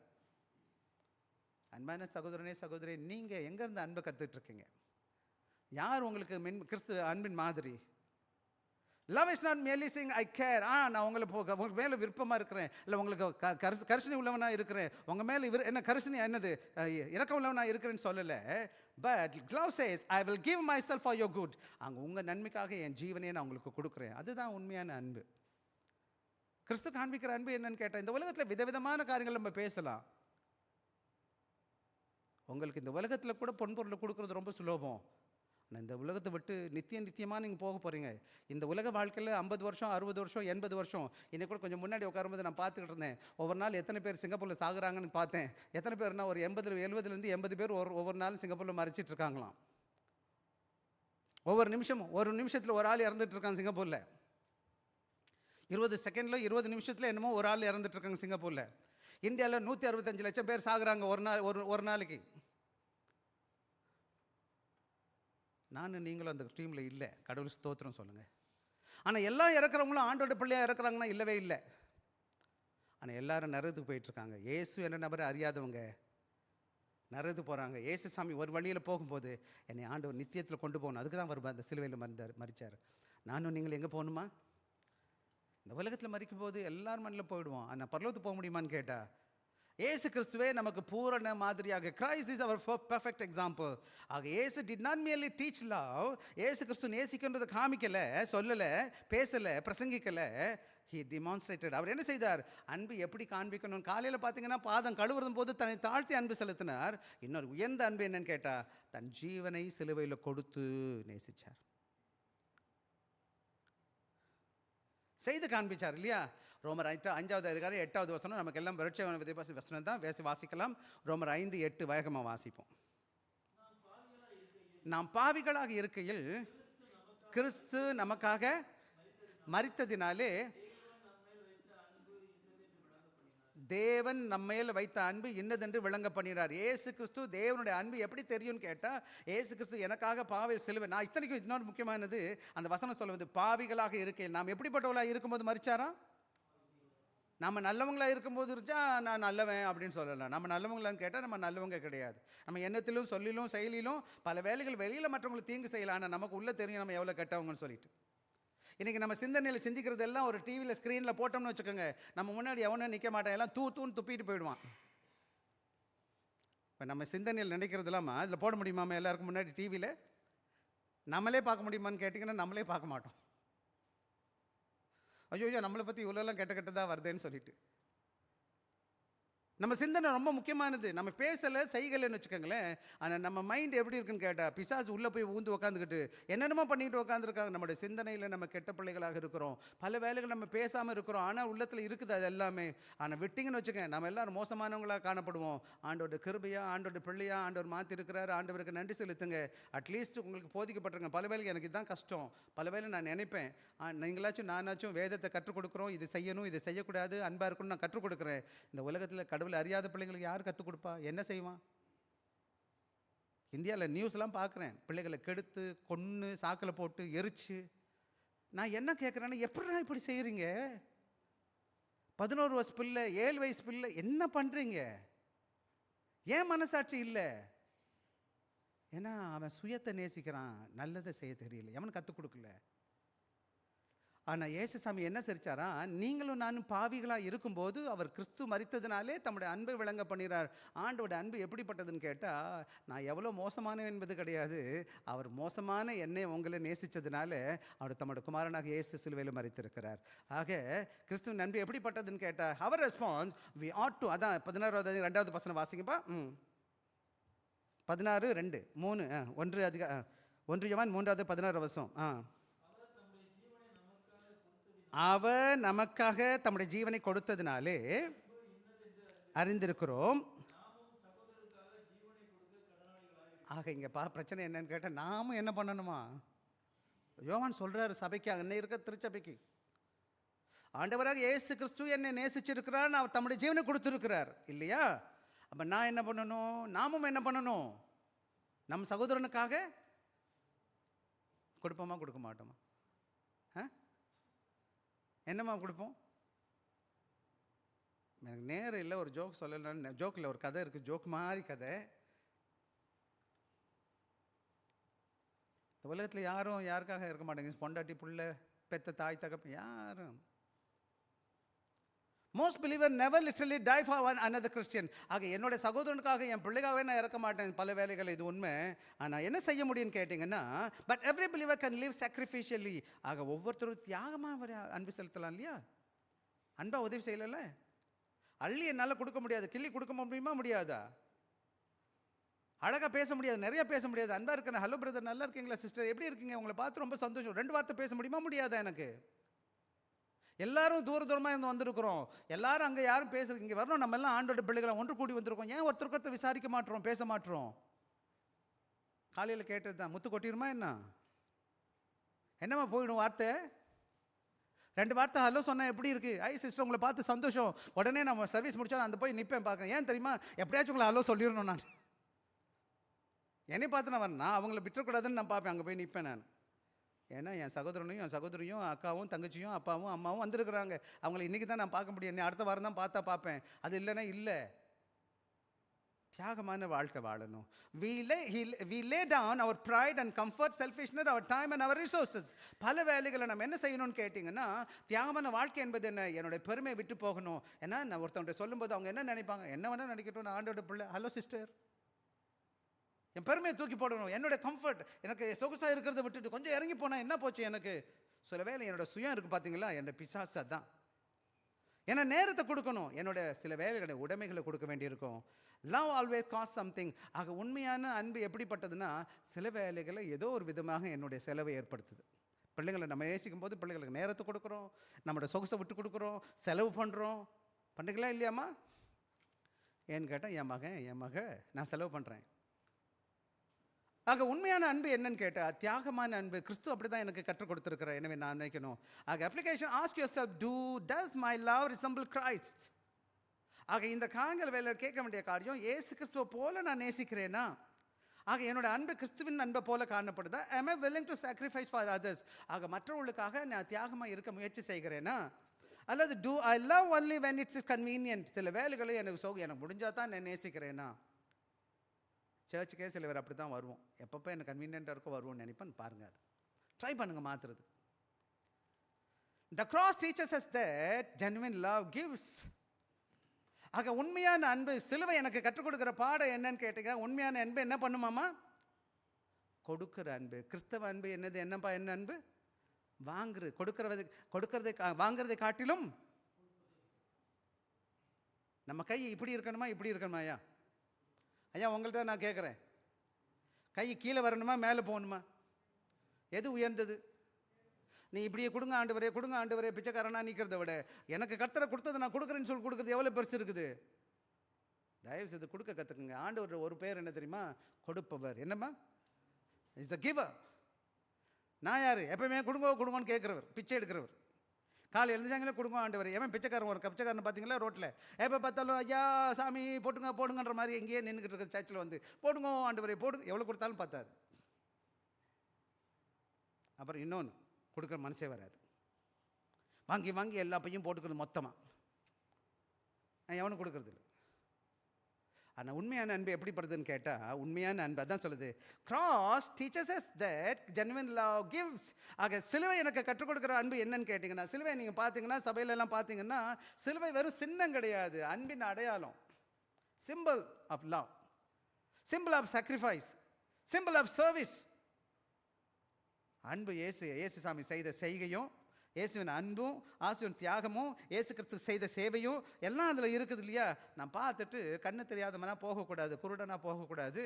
அன்பான சகோதரனே சகோதரி, நீங்கள் எங்கேருந்து அன்பை கற்றுட்ருக்கீங்க? யார் உங்களுக்கு கிறிஸ்து அன்பின் மாதிரி? Love is not merely saying I care. நான் உங்களுக்கு மேலே விருப்பமாக இருக்கிறேன், இல்லை உங்களுக்கு கரிசனை உள்ளவனாக இருக்கிறேன், உங்கள் மேலே என்ன கரிசனை என்னது இரக்கம் உள்ளவனாக இருக்கிறேன்னு சொல்லலை. But love says I will give myself for your good. அங்கே உங்கள் நன்மைக்காக என் ஜீவனையை நான் உங்களுக்கு கொடுக்குறேன். அதுதான் உண்மையான அன்பு. கிறிஸ்து காண்பிக்கிற அன்பு என்னன்னு கேட்டால், இந்த உலகத்தில் விதவிதமான காரியங்கள் நம்ம பேசலாம். உங்களுக்கு இந்த உலகத்தில் கூட பொன்பொருளை கொடுக்குறது ரொம்ப சுலபம். ஆனால் இந்த உலகத்தை விட்டு நித்தியமாக நீங்கள் போக போகிறீங்க. இந்த உலக வாழ்க்கையில் 50 வருஷம் 60 வருஷம் 80 வருஷம். இன்னைக்கு கூட கொஞ்சம் முன்னாடி உட்காரும்போது நான் பார்த்துக்கிட்டு இருந்தேன், ஒவ்வொரு நாள் எத்தனை பேர் சிங்கப்பூரில் சாகுறாங்கன்னு பார்த்தேன். எத்தனை பேர்னா ஒரு 70 பேர் ஒவ்வொரு நாள் சிங்கப்பூரில் மறைச்சிட்டு இருக்காங்களாம். ஒவ்வொரு நிமிஷத்தில் ஒரு ஆள் இறந்துட்டு இருக்காங்க சிங்கப்பூரில். 20 செகண்டில் 20 நிமிஷத்தில் என்னமோ ஒரு ஆள் இறந்துட்டு இருக்காங்க சிங்கப்பூரில். இந்தியாவில் 165 லட்சம் பேர் சாகுறாங்க ஒரு நாளைக்கு. நானும் நீங்களும் அந்த டீமில் இல்லை, கடவுள் ஸ்தோத்திரம் சொல்லுங்கள். ஆனால் எல்லாம் இறக்குறவங்களும் ஆண்டோட பிள்ளையாக இறக்குறாங்கன்னா இல்லவே இல்லை. ஆனால் எல்லாரும் நரகத்துக்கு போயிட்டுருக்காங்க. இயேசு என்ன நபரை அறியாதவங்க நரகத்துக்கு போகிறாங்க. இயேசு சாமி ஒரு வழியில் போகும்போது என்னை ஆண்டவர் நித்தியத்தில் கொண்டு போகணும், அதுக்கு தான் வருமா அந்த சிலுவையில் மறிச்சார். நானும் நீங்கள் எங்கே போகணுமா? இந்த உலகத்தில் மறிக்கும் போது எல்லாரும் மண்ணில் போயிடுவோம். ஆனால் பரலோகத்துக்கு போக முடியுமான்னு கேட்டால், இயேசு கிறிஸ்துவே நமக்கு பூரண மாதிரியாக. Christ is our perfect example. ஆக இயேசு did not merely teach love. இயேசு கிறிஸ்து நேசிக்கின்றதை காமிக்கலை, சொல்லலை, பேசலை, பிரசங்கிக்கலை. He demonstrated. அவர் என்ன செய்தார்? அன்பு எப்படி காண்பிக்கணும். காலையில் பார்த்தீங்கன்னா பாதம் கழுவுறும் போது தன்னை தாழ்த்தி அன்பு செலுத்தினார். இன்னொரு உயர்ந்த அன்பு என்னன்னு கேட்டால், தன் ஜீவனை சிலுவையில் கொடுத்து நேசித்தார், செய்து காண்பிச்சார் இல்லையா? ரோமர் 5வது அதிகாரம் 8வது வசனம். நமக்கு எல்லாம் விருட்சமான விதைப்பாசி வசனம் தான் வாசிக்கலாம். ரோமர் 5:8 வேகமாக வாசிப்போம். நாம் பாவிகளாக இருக்கையில் கிறிஸ்து நமக்காக மரித்ததினாலே தேவன் நம்மேல் வைத்த அன்பு இன்னதென்று விளங்க பண்ணினார். ஏசு கிறிஸ்து தேவனுடைய அன்பு எப்படி தெரியும்னு கேட்டால், ஏசு கிறிஸ்து எனக்காக பாவை சிலுவை. நான் இத்தனைக்கும் இன்னொரு முக்கியமானது அந்த வசனம் சொல்வது, பாவிகளாக இருக்கையில். நாம் எப்படிப்பட்டவர்களாக இருக்கும்போது மரிச்சாரா? நம்ம நல்லவங்களாக இருக்கும்போது இருந்துச்சா நான் நல்லவன் அப்படின்னு சொல்லலாம். நம்ம நல்லவங்களான்னு கேட்டால் நம்ம நல்லவங்க கிடையாது. நம்ம எண்ணத்திலும் சொல்லிலும் செயலிலும் பல வேலைகள் வெளியில் மற்றவங்களுக்கு தீங்கு செய்யலாம். ஆனால் நமக்கு உள்ளே தெரியும் நம்ம எவ்வளோ கெட்டவங்கன்னு சொல்லிட்டு. இன்றைக்கி நம்ம சிந்தனையில் சிந்திக்கிறது எல்லாம் ஒரு டிவியில் ஸ்க்ரீனில் போட்டோம்னு வச்சுக்கோங்க, நம்ம முன்னாடி எவனும் நிற்க மாட்டேன், எல்லாம் தூன்னு துப்பிட்டு போயிடுவான். இப்போ நம்ம சிந்தனையில் நினைக்கிறது இல்லாமல் அதில் போட முடியுமாமா? எல்லாருக்கும் முன்னாடி டிவியில் நம்மளே பார்க்க முடியுமான்னு கேட்டிங்கன்னா நம்மளே பார்க்க மாட்டோம். ஐயோ நம்மளை பற்றி இவ்வளோலாம் கெட்டதாக வருதுன்னு சொல்லிட்டு. நம்ம சிந்தனை ரொம்ப முக்கியமானது. நம்ம பேசலை செய்கலைன்னு வச்சுக்கோங்களேன். ஆனால் நம்ம மைண்ட் எப்படி இருக்குன்னு கேட்டால், பிசாசு உள்ளே போய் ஊந்து உட்காந்துக்கிட்டு என்னென்னமோ பண்ணிக்கிட்டு உட்காந்துருக்காங்க. நம்மளுடைய சிந்தனையில் நம்ம கெட்ட பிள்ளைகளாக இருக்கிறோம். பல வேலைகள் நம்ம பேசாமல் இருக்கிறோம், ஆனால் உள்ளத்தில் இருக்குது அது எல்லாமே. ஆனால் விட்டிங்கன்னு வச்சுக்கோங்க, நம்ம எல்லோரும் மோசமானவங்களாக காணப்படுவோம். ஆண்டோட கிருபையா, ஆண்டோட பிள்ளையா ஆண்டவர் மாற்றி இருக்கிறார். ஆண்டவருக்கு நன்றி செலுத்துங்க. அட்லீஸ்ட் உங்களுக்கு போதிக்கப்பட்டிருங்க. பல வேலைக்கு எனக்கு இதுதான் கஷ்டம். பல வேலை நான் நினைப்பேன், நீங்களாச்சும் நானாச்சும் வேதத்தை கற்றுக் கொடுக்குறோம், இது செய்யணும் இது செய்யக்கூடாது, அன்பாக இருக்கணும்னு நான் கற்றுக் கொடுக்குறேன். இந்த உலகத்தில் கடவுள் அறியாத பிள்ளைங்களுக்கு யார் கற்றுக் கொடுப்பா? என்ன செய்வான்? இந்தியாவில் நியூஸ்லாம் பார்க்குறேன், பிள்ளைகளை கெடுத்து கொன்று சாக்கில் போட்டு எரிச்சு. நான் என்ன கேட்குறேன்னா, எப்படின்னா இப்படி செய்கிறீங்க? 11 வயசு பிள்ளை, 7 வயசு பிள்ளை, என்ன பண்ணுறீங்க? ஏன் மனசாட்சி இல்லை? ஏன்னா அவன் சுயத்தை நேசிக்கிறான், நல்லதை செய்ய தெரியல, அவன் கற்றுக் கொடுக்கல. ஆனால் ஏசுசாமி என்ன செஞ்சாரா? நீங்களும் நானும் பாவிகளாக இருக்கும்போது அவர் கிறிஸ்து மரித்ததினாலே தம்முடைய அன்பை விளங்க பண்ணிறார். ஆண்டோட அன்பு எப்படிப்பட்டதுன்னு கேட்டால், நான் எவ்வளோ மோசமானவன் என்பது கிடையாது, அவர் மோசமான என்னை உங்களை நேசித்ததுனால அவர் தம்முடைய குமாரனாக இயேசு சிலுவையில் மரித்திருக்கிறார். ஆக கிறிஸ்துவின் அன்பு எப்படிப்பட்டதுன்னு கேட்டால், அவர் ரெஸ்பான்ஸ் வி ஆட் டு. அதான் 16வது 2வது வசனம் வாசிங்கப்பா. 16:2 1 யோவான் 3வது 16 வசனம். அவர் நமக்காக தம்முடைய ஜீவனை கொடுத்ததினாலே அறிந்திருக்கிறோம். ஆக இங்கே பிரச்சனை என்னன்னு கேட்டால், நாமும் என்ன பண்ணணுமா? யோவான் சொல்கிறாரு சபைக்கு, அங்கே இருக்க திருச்சபைக்கு, ஆண்டவராக இயேசு கிறிஸ்து என்னை நேசிச்சிருக்கிறார், நான் தம்முடைய ஜீவனை கொடுத்துருக்கிறார் இல்லையா? அப்போ நான் என்ன பண்ணணும்? நாமும் என்ன பண்ணணும்? நம் சகோதரனுக்காக கொடுப்போமா கொடுக்க மாட்டோமா? என்னம்மா கொடுப்போம்? எனக்கு நேரம் இல்லை, ஒரு ஜோக் சொல்லலான்னு. ஜோக்கில் ஒரு கதை இருக்குது, ஜோக் மாதிரி கதை. இந்த உலகத்தில் யாரும் யாருக்காக இருக்க மாட்டேங்க. பொண்டாட்டி புள்ள பெத்த தாய் தகப்பன் யாரும். Most believer never literally tie for one another Christian. ஆக என்னுடைய சகோதரனுக்காக, என் பிள்ளைக்காகவே நான் இறக்க மாட்டேன் பல வேலைகள், இது உண்மை. ஆனால் என்ன செய்ய முடியும்னு கேட்டிங்கன்னா, but every believer can live sacrificially. ஆக ஒவ்வொருத்தரும் தியாகமாக அன்பு செலுத்தலாம் இல்லையா? அன்பா உதவி செய்யலை. அள்ளி என்னால் கொடுக்க முடியாது, கிள்ளி கொடுக்க முடியுமா? முடியாதா? அழகாக பேச முடியாது, நிறைய பேச முடியாது. அன்பாக இருக்கேன், ஹலோ பிரதர் நல்லா இருக்கீங்களா சிஸ்டர், எப்படி இருக்கீங்க, உங்களை பார்த்து ரொம்ப சந்தோஷம், 2 வார்த்தை பேச முடியுமா? முடியாதா? எனக்கு எல்லாரும் தூரமாக இருந்து வந்திருக்கிறோம், எல்லாரும் அங்கே யாரும் பேசுறது, இங்கே வரணும், நம்ம எல்லாம் ஆண்டோட பிள்ளைகளை ஒன்று கூடி வந்திருக்கோம். ஏன் ஒருத்தருக்கு விசாரிக்க மாட்டோம், பேச மாட்டோம்? காலையில் கேட்டது தான், முத்து கொட்டிடுமா என்னம்மா போயிடும் வார்த்தை? 2 வார்த்தை ஹலோ சொன்னால் எப்படி இருக்குது? ஐ சிஸ்டர் உங்களை பார்த்து சந்தோஷம், உடனே நம்ம சர்வீஸ் முடிச்சா அந்த போய் நிற்பேன் பார்க்குறேன். ஏன் தெரியுமா? எப்படியாச்சும் உங்களை ஹலோ சொல்லிடணும். நான் என்னை பார்த்து நான் வரேன், நான் அவங்கள விட்டுறக்கூடாதுன்னு நான் பார்ப்பேன், அங்கே போய் நிற்பேன் நான். ஏன்னா என் சகோதரனையும், என் சகோதரியும், அக்காவும் தங்கச்சியும், அப்பாவும் அம்மாவும் வந்திருக்கிறாங்க. அவங்கள இன்றைக்கி தான் நான் பார்க்க முடியும், அடுத்த வாரம் தான் பார்ப்பேன். அது இல்லைன்னா இல்லை. தியாகமான வாழ்க்கை வாழணும். We lay down our pride and comfort, selfishness, our time and our resources. பல வேலைகளை நம்ம என்ன செய்யணும்னு கேட்டிங்கன்னா, தியாகமான வாழ்க்கை என்பது என்ன? என்னுடைய பெருமையை விட்டு போகணும். ஏன்னா நான் ஒருத்தவங்க சொல்லும்போது அவங்க என்ன நினைப்பாங்க? என்ன வேணால் நினைக்கட்டும், நான் ஆண்டோட பிள்ளை, ஹலோ சிஸ்டர். என் பெருமையை தூக்கி போடணும், என்னுடைய கம்ஃபர்ட், எனக்கு சொகுசாக இருக்கிறத விட்டுட்டு கொஞ்சம் இறங்கி போனால் என்ன போச்சு எனக்கு? சில வேலை என்னோட சுயம் இருக்குது பார்த்தீங்களா, என்னோட பிசாசு தான். ஏன்னா நேரத்தை கொடுக்கணும், என்னோட சில வேலைகளுடைய உடைமைகளை கொடுக்க வேண்டியிருக்கும். Love always cost something. ஆக உண்மையான அன்பு எப்படிப்பட்டதுன்னா, சில வேலைகளை ஏதோ ஒரு விதமாக என்னுடைய செலவை ஏற்படுத்துது. பிள்ளைங்களை நம்ம நேசிக்கும் போது பிள்ளைங்களுக்கு நேரத்தை கொடுக்குறோம், நம்மளோட சொகுசை விட்டு கொடுக்குறோம், செலவு பண்ணுறோம். பண்ணுறீங்களா இல்லையாம்மா? ஏன்னு கேட்டால் என் மகன், என் மக, நான் செலவு பண்ணுறேன். ஆக உண்மையான அன்பு என்னன்னு கேட்டால் தியாகமான அன்பு. கிறிஸ்து அப்படி தான் எனக்கு கற்றுக் கொடுத்துருக்கிறேன். எனவே நான் நினைக்கணும். ஆக application, ask your self, does my love resemble Christ? ஆக இந்த காங்கல் வேலையில் கேட்க வேண்டிய காரியம், ஏசு கிறிஸ்துவை போல நான் நேசிக்கிறேனா? ஆக என்னோட அன்பு கிறிஸ்துவின் அன்பை போல காணப்படுதா? am I willing to sacrifice for others? ஆக மற்றவர்களுக்காக நான் தியாகமாக இருக்க முயற்சி செய்கிறேனா? அல்லது do I love only when it's convenient? சில வேலைகளை எனக்கு முடிஞ்சால் தான் நான் நேசிக்கிறேனா? சர்ச்சுக்கே சில பேர் அப்படி தான் வருவோம், எப்பப்போ எனக்கு கன்வீனியண்ட்டாக இருக்கோ வருவோம்னு நினைப்பேன். பாருங்கள், அது ட்ரை பண்ணுங்கள் மாற்றுறது. The cross teaches us that genuine love gives. ஆக உண்மையான அன்பு, சிலுவை எனக்கு கற்றுக் கொடுக்குற பாடம் என்னன்னு கேட்டீங்கன்னா, உண்மையான அன்பு என்ன பண்ணுமாமா? கொடுக்குற அன்பு. கிறிஸ்தவ அன்பு என்னது? என்னப்பா என்ன அன்பு? வாங்குறதை காட்டிலும் நம்ம கை இப்படி இருக்கணுமா, இப்படி இருக்கணுமா? ஐயா உங்கள்கிட்ட நான் கேட்குறேன், கை கீழே வரணுமா, மேலே போகணுமா? எது உயர்ந்தது? நீ இப்படியே கொடுங்க ஆண்டவரே பிச்சைக்காரனா நிற்கிறத விட எனக்கு கர்த்தரை கொடுத்தது நான் கொடுக்குறேன்னு சொல்லி கொடுக்குறது எவ்வளோ பெருசு இருக்குது. தயவு செய்து கொடுக்க கற்றுக்குங்க. ஆண்டவர் ஒரு பேர் என்ன தெரியுமா? கொடுப்பவர். என்னம்மா? Is a giver. நான் யார்? எப்பவுமே கொடுங்கன்னு கேட்குறவர், பிச்சை எடுக்கிறவர். காலை எழுந்தாங்களே கொடுங்க ஆண்டவர். ஏன் பிச்சைக்காரன், ஒரு பிச்சைக்காரன் பார்த்தீங்களா ரோட்டில், எப்போ பார்த்தாலும் ஐயா சாமி போடுங்கன்ற மாதிரி எங்கேயே நின்றுக்கிட்டு இருக்கிற சர்ச்சில் வந்து போடுங்க ஆண்டவரே போடுங்க, எவ்வளோ கொடுத்தாலும் பார்த்தாது. அப்புறம் இன்னொன்று, கொடுக்குற மனசே வராது. வாங்கி எல்லா பையும் போட்டுக்கிறது மொத்தமாக. எவனும் கொடுக்கறது இல்லை. ஆனால் உண்மையான அன்பு எப்படிப்படுதுன்னு கேட்டால், உண்மையான அன்பு அதான் சொல்லுது, cross teachers us that genuine love gives. ஆக சிலுவை எனக்கு கற்றுக் கொடுக்குற அன்பு என்னன்னு கேட்டிங்கன்னா, சிலுவை நீங்கள் பார்த்தீங்கன்னா, சபையிலெல்லாம் பார்த்தீங்கன்னா, சிலுவை வெறும் சின்னம் கிடையாது, அன்பின் அடையாளம். Symbol of love, symbol of sacrifice, symbol of service. அன்பு இயேசு சாமி செய்த செய்கையும், இயேசுவின் அன்பும், ஆசுவின் தியாகமும், இயேசு கிறிஸ்து செய்த சேவையும் எல்லாம் அதில் இருக்குது இல்லையா? நான் பார்த்துட்டு கண்ணு தெரியாதவனா போகக்கூடாது, குருடனாக போகக்கூடாது.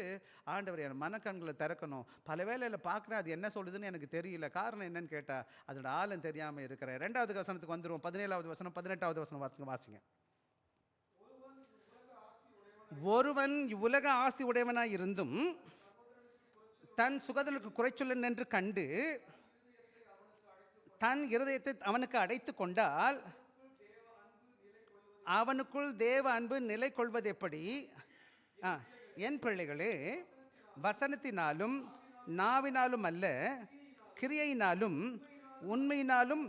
ஆண்டவர் என் மனக்கண்களை திறக்கணும். பல வேளையில் பார்க்குறேன், அது என்ன சொல்லுதுன்னு எனக்கு தெரியல. காரணம் என்னன்னு கேட்டால், அதோட ஆழம் தெரியாமல் இருக்கிறேன். 2வது வசனத்துக்கு வந்துடுவோம். 17வது வசனம் 18வது வசனம் வாசிங்க. ஒருவன் உலக ஆஸ்தி உடையவனாய் இருந்தும் தன் சுகதனுக்கு குறைச்சொல்லன் என்று கண்டு தன் இருதயத்தை அவனுக்கு அடைத்து கொண்டால் அவனுக்குள் தேவ அன்பு நிலை கொள்வது எப்படி? என் பிள்ளைகளே, வசனத்தினாலும் நாவினாலும் அல்ல, கிரியையினாலும் உண்மையினாலும்.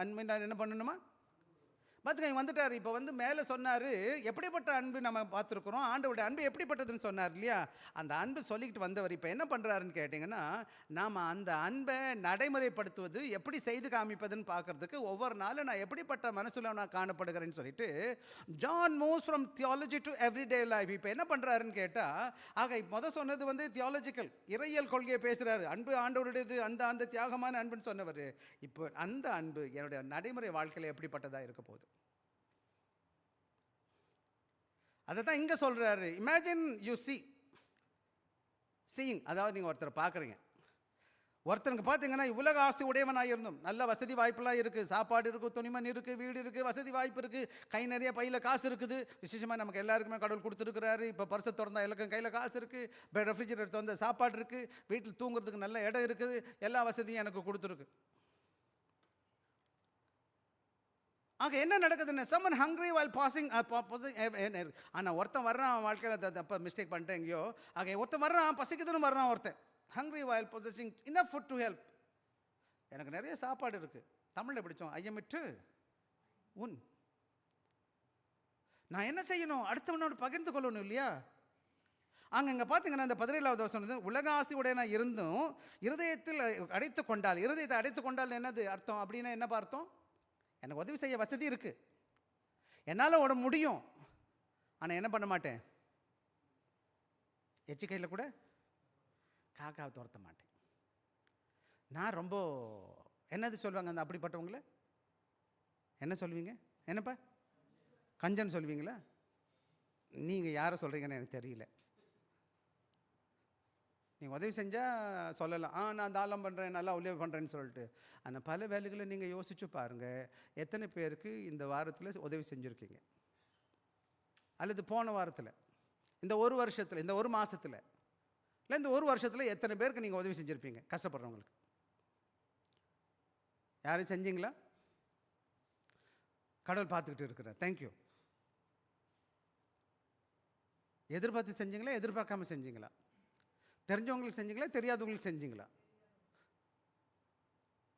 அன்மையினால் என்ன பண்ணணுமா? பார்த்துக்கங்க வந்துட்டார். இப்போ வந்து மேலே சொன்னார், எப்படிப்பட்ட அன்பு நம்ம பார்த்துருக்குறோம், ஆண்டவருடைய அன்பு எப்படிப்பட்டதுன்னு சொன்னார் இல்லையா? அந்த அன்பு சொல்லிக்கிட்டு வந்தவர் இப்போ என்ன பண்ணுறாருன்னு கேட்டிங்கன்னா, நாம் அந்த அன்பை நடைமுறைப்படுத்துவது எப்படி செய்து காமிப்பதுன்னு பார்க்குறதுக்கு ஒவ்வொரு நாளும் நான் எப்படிப்பட்ட மனசுல நான் காணப்படுகிறேன்னு சொல்லிட்டு John moves from theology to everyday life. இப்போ என்ன பண்ணுறாருன்னு கேட்டால், ஆக முதல் சொன்னது வந்து தியாலஜிக்கல் இறையியல் கொள்கையை பேசுகிறாரு, அன்பு ஆண்டவருடையது, அந்த அந்த தியாகமான அன்புன்னு சொன்னவர். இப்போ அந்த அன்பு என்னுடைய நடைமுறை வாழ்க்கையில் எப்படிப்பட்டதாக இருக்க போகுது, அதை தான் இங்கே சொல்கிறாரு. இமேஜின் யூ சீயிங், அதாவது நீங்கள் ஒருத்தரை பார்க்குறீங்க, ஒருத்தனுக்கு பார்த்தீங்கன்னா உலக ஆஸ்தி உடையவனாக இருந்தும் நல்ல வசதி வாய்ப்பெல்லாம் இருக்குது, சாப்பாடு இருக்குது, துணிமணி இருக்குது, வீடு இருக்குது, வசதி வாய்ப்பு இருக்குது, கை நிறைய பையில் காசு இருக்குது. விசேஷமாக நமக்கு எல்லாருக்குமே கடவுள் கொடுத்துருக்கிறாரு. இப்போ பரிசை திறந்தா எல்லாருக்கும் கையில் காசு இருக்குது, ரெஃப்ரிஜரேட்டர் திறந்த சாப்பாடு இருக்குது, வீட்டில் தூங்குறதுக்கு நல்ல இடம் இருக்குது, எல்லா வசதியும் எனக்கு கொடுத்துருக்கு. ஆக என்ன நடக்குதுன்னு, சம்மன் ஹங்க்ரி while passing ஆனால் ஒருத்தன் வர்றான் வாழ்க்கையில் தப்ப மிஸ்டேக் பண்ணிட்டேன் எங்கேயோ. ஆக ஒருத்தன் வர்றான், பசிக்குதுன்னு வர்றான் ஒருத்தன், hungry while possessing enough food to help. எனக்கு நிறைய சாப்பாடு இருக்குது, தமிழில் பிடிச்சோம், ஐயமிட்டு உன், நான் என்ன செய்யணும், அடுத்தவனோடு பகிர்ந்து கொள்ளணும் இல்லையா? இங்கே பார்த்தீங்கன்னா இந்த 17வது வருஷம் சொன்னது, உலக ஆசி உடையனா இருந்தும் இருதயத்தில் அடைத்து கொண்டால், இருதயத்தை அடைத்து கொண்டால் என்னது அர்த்தம் அப்படின்னா என்ன பார்த்தோம்? எனக்கு உதவி செய்ய வசதி இருக்குது, என்னால் உட முடியும், ஆனால் என்ன பண்ண மாட்டேன், எச்சிக்கையில் கூட காக்காவை துரத்த மாட்டேன். நான் ரொம்ப என்னது சொல்லுவாங்க அந்த அப்படிப்பட்டவங்கள என்ன சொல்லுவீங்க, என்னப்பா கஞ்சன் சொல்லுவீங்களா? நீங்கள் யாரை சொல்கிறீங்கன்னு எனக்கு தெரியல. நீங்கள் உதவி செஞ்சால் சொல்லலாம், நான் தாளம் பண்ணுறேன், நல்லா உதவி பண்ணுறேன்னு சொல்லிட்டு. ஆனால் பல வேலைகளை நீங்கள் யோசிச்சு பாருங்கள், எத்தனை பேருக்கு இந்த வாரத்தில் உதவி செஞ்சுருக்கீங்க, அல்லது போன வாரத்தில், இந்த ஒரு வருஷத்தில், இந்த ஒரு மாதத்தில், இல்லை இந்த ஒரு வருஷத்தில் எத்தனை பேருக்கு நீங்கள் உதவி செஞ்சுருப்பீங்க கஷ்டப்படுறவங்களுக்கு? யாரும் செஞ்சீங்களா? கடவுள் பார்த்துக்கிட்டு இருக்கிறார். தேங்க்யூ. எதிர்பார்த்து செஞ்சீங்களா, எதிர்பார்க்காம செஞ்சீங்களா? தெரிஞ்சவங்களுக்கு செஞ்சீங்களா, தெரியாதவங்களுக்கு செஞ்சீங்களா?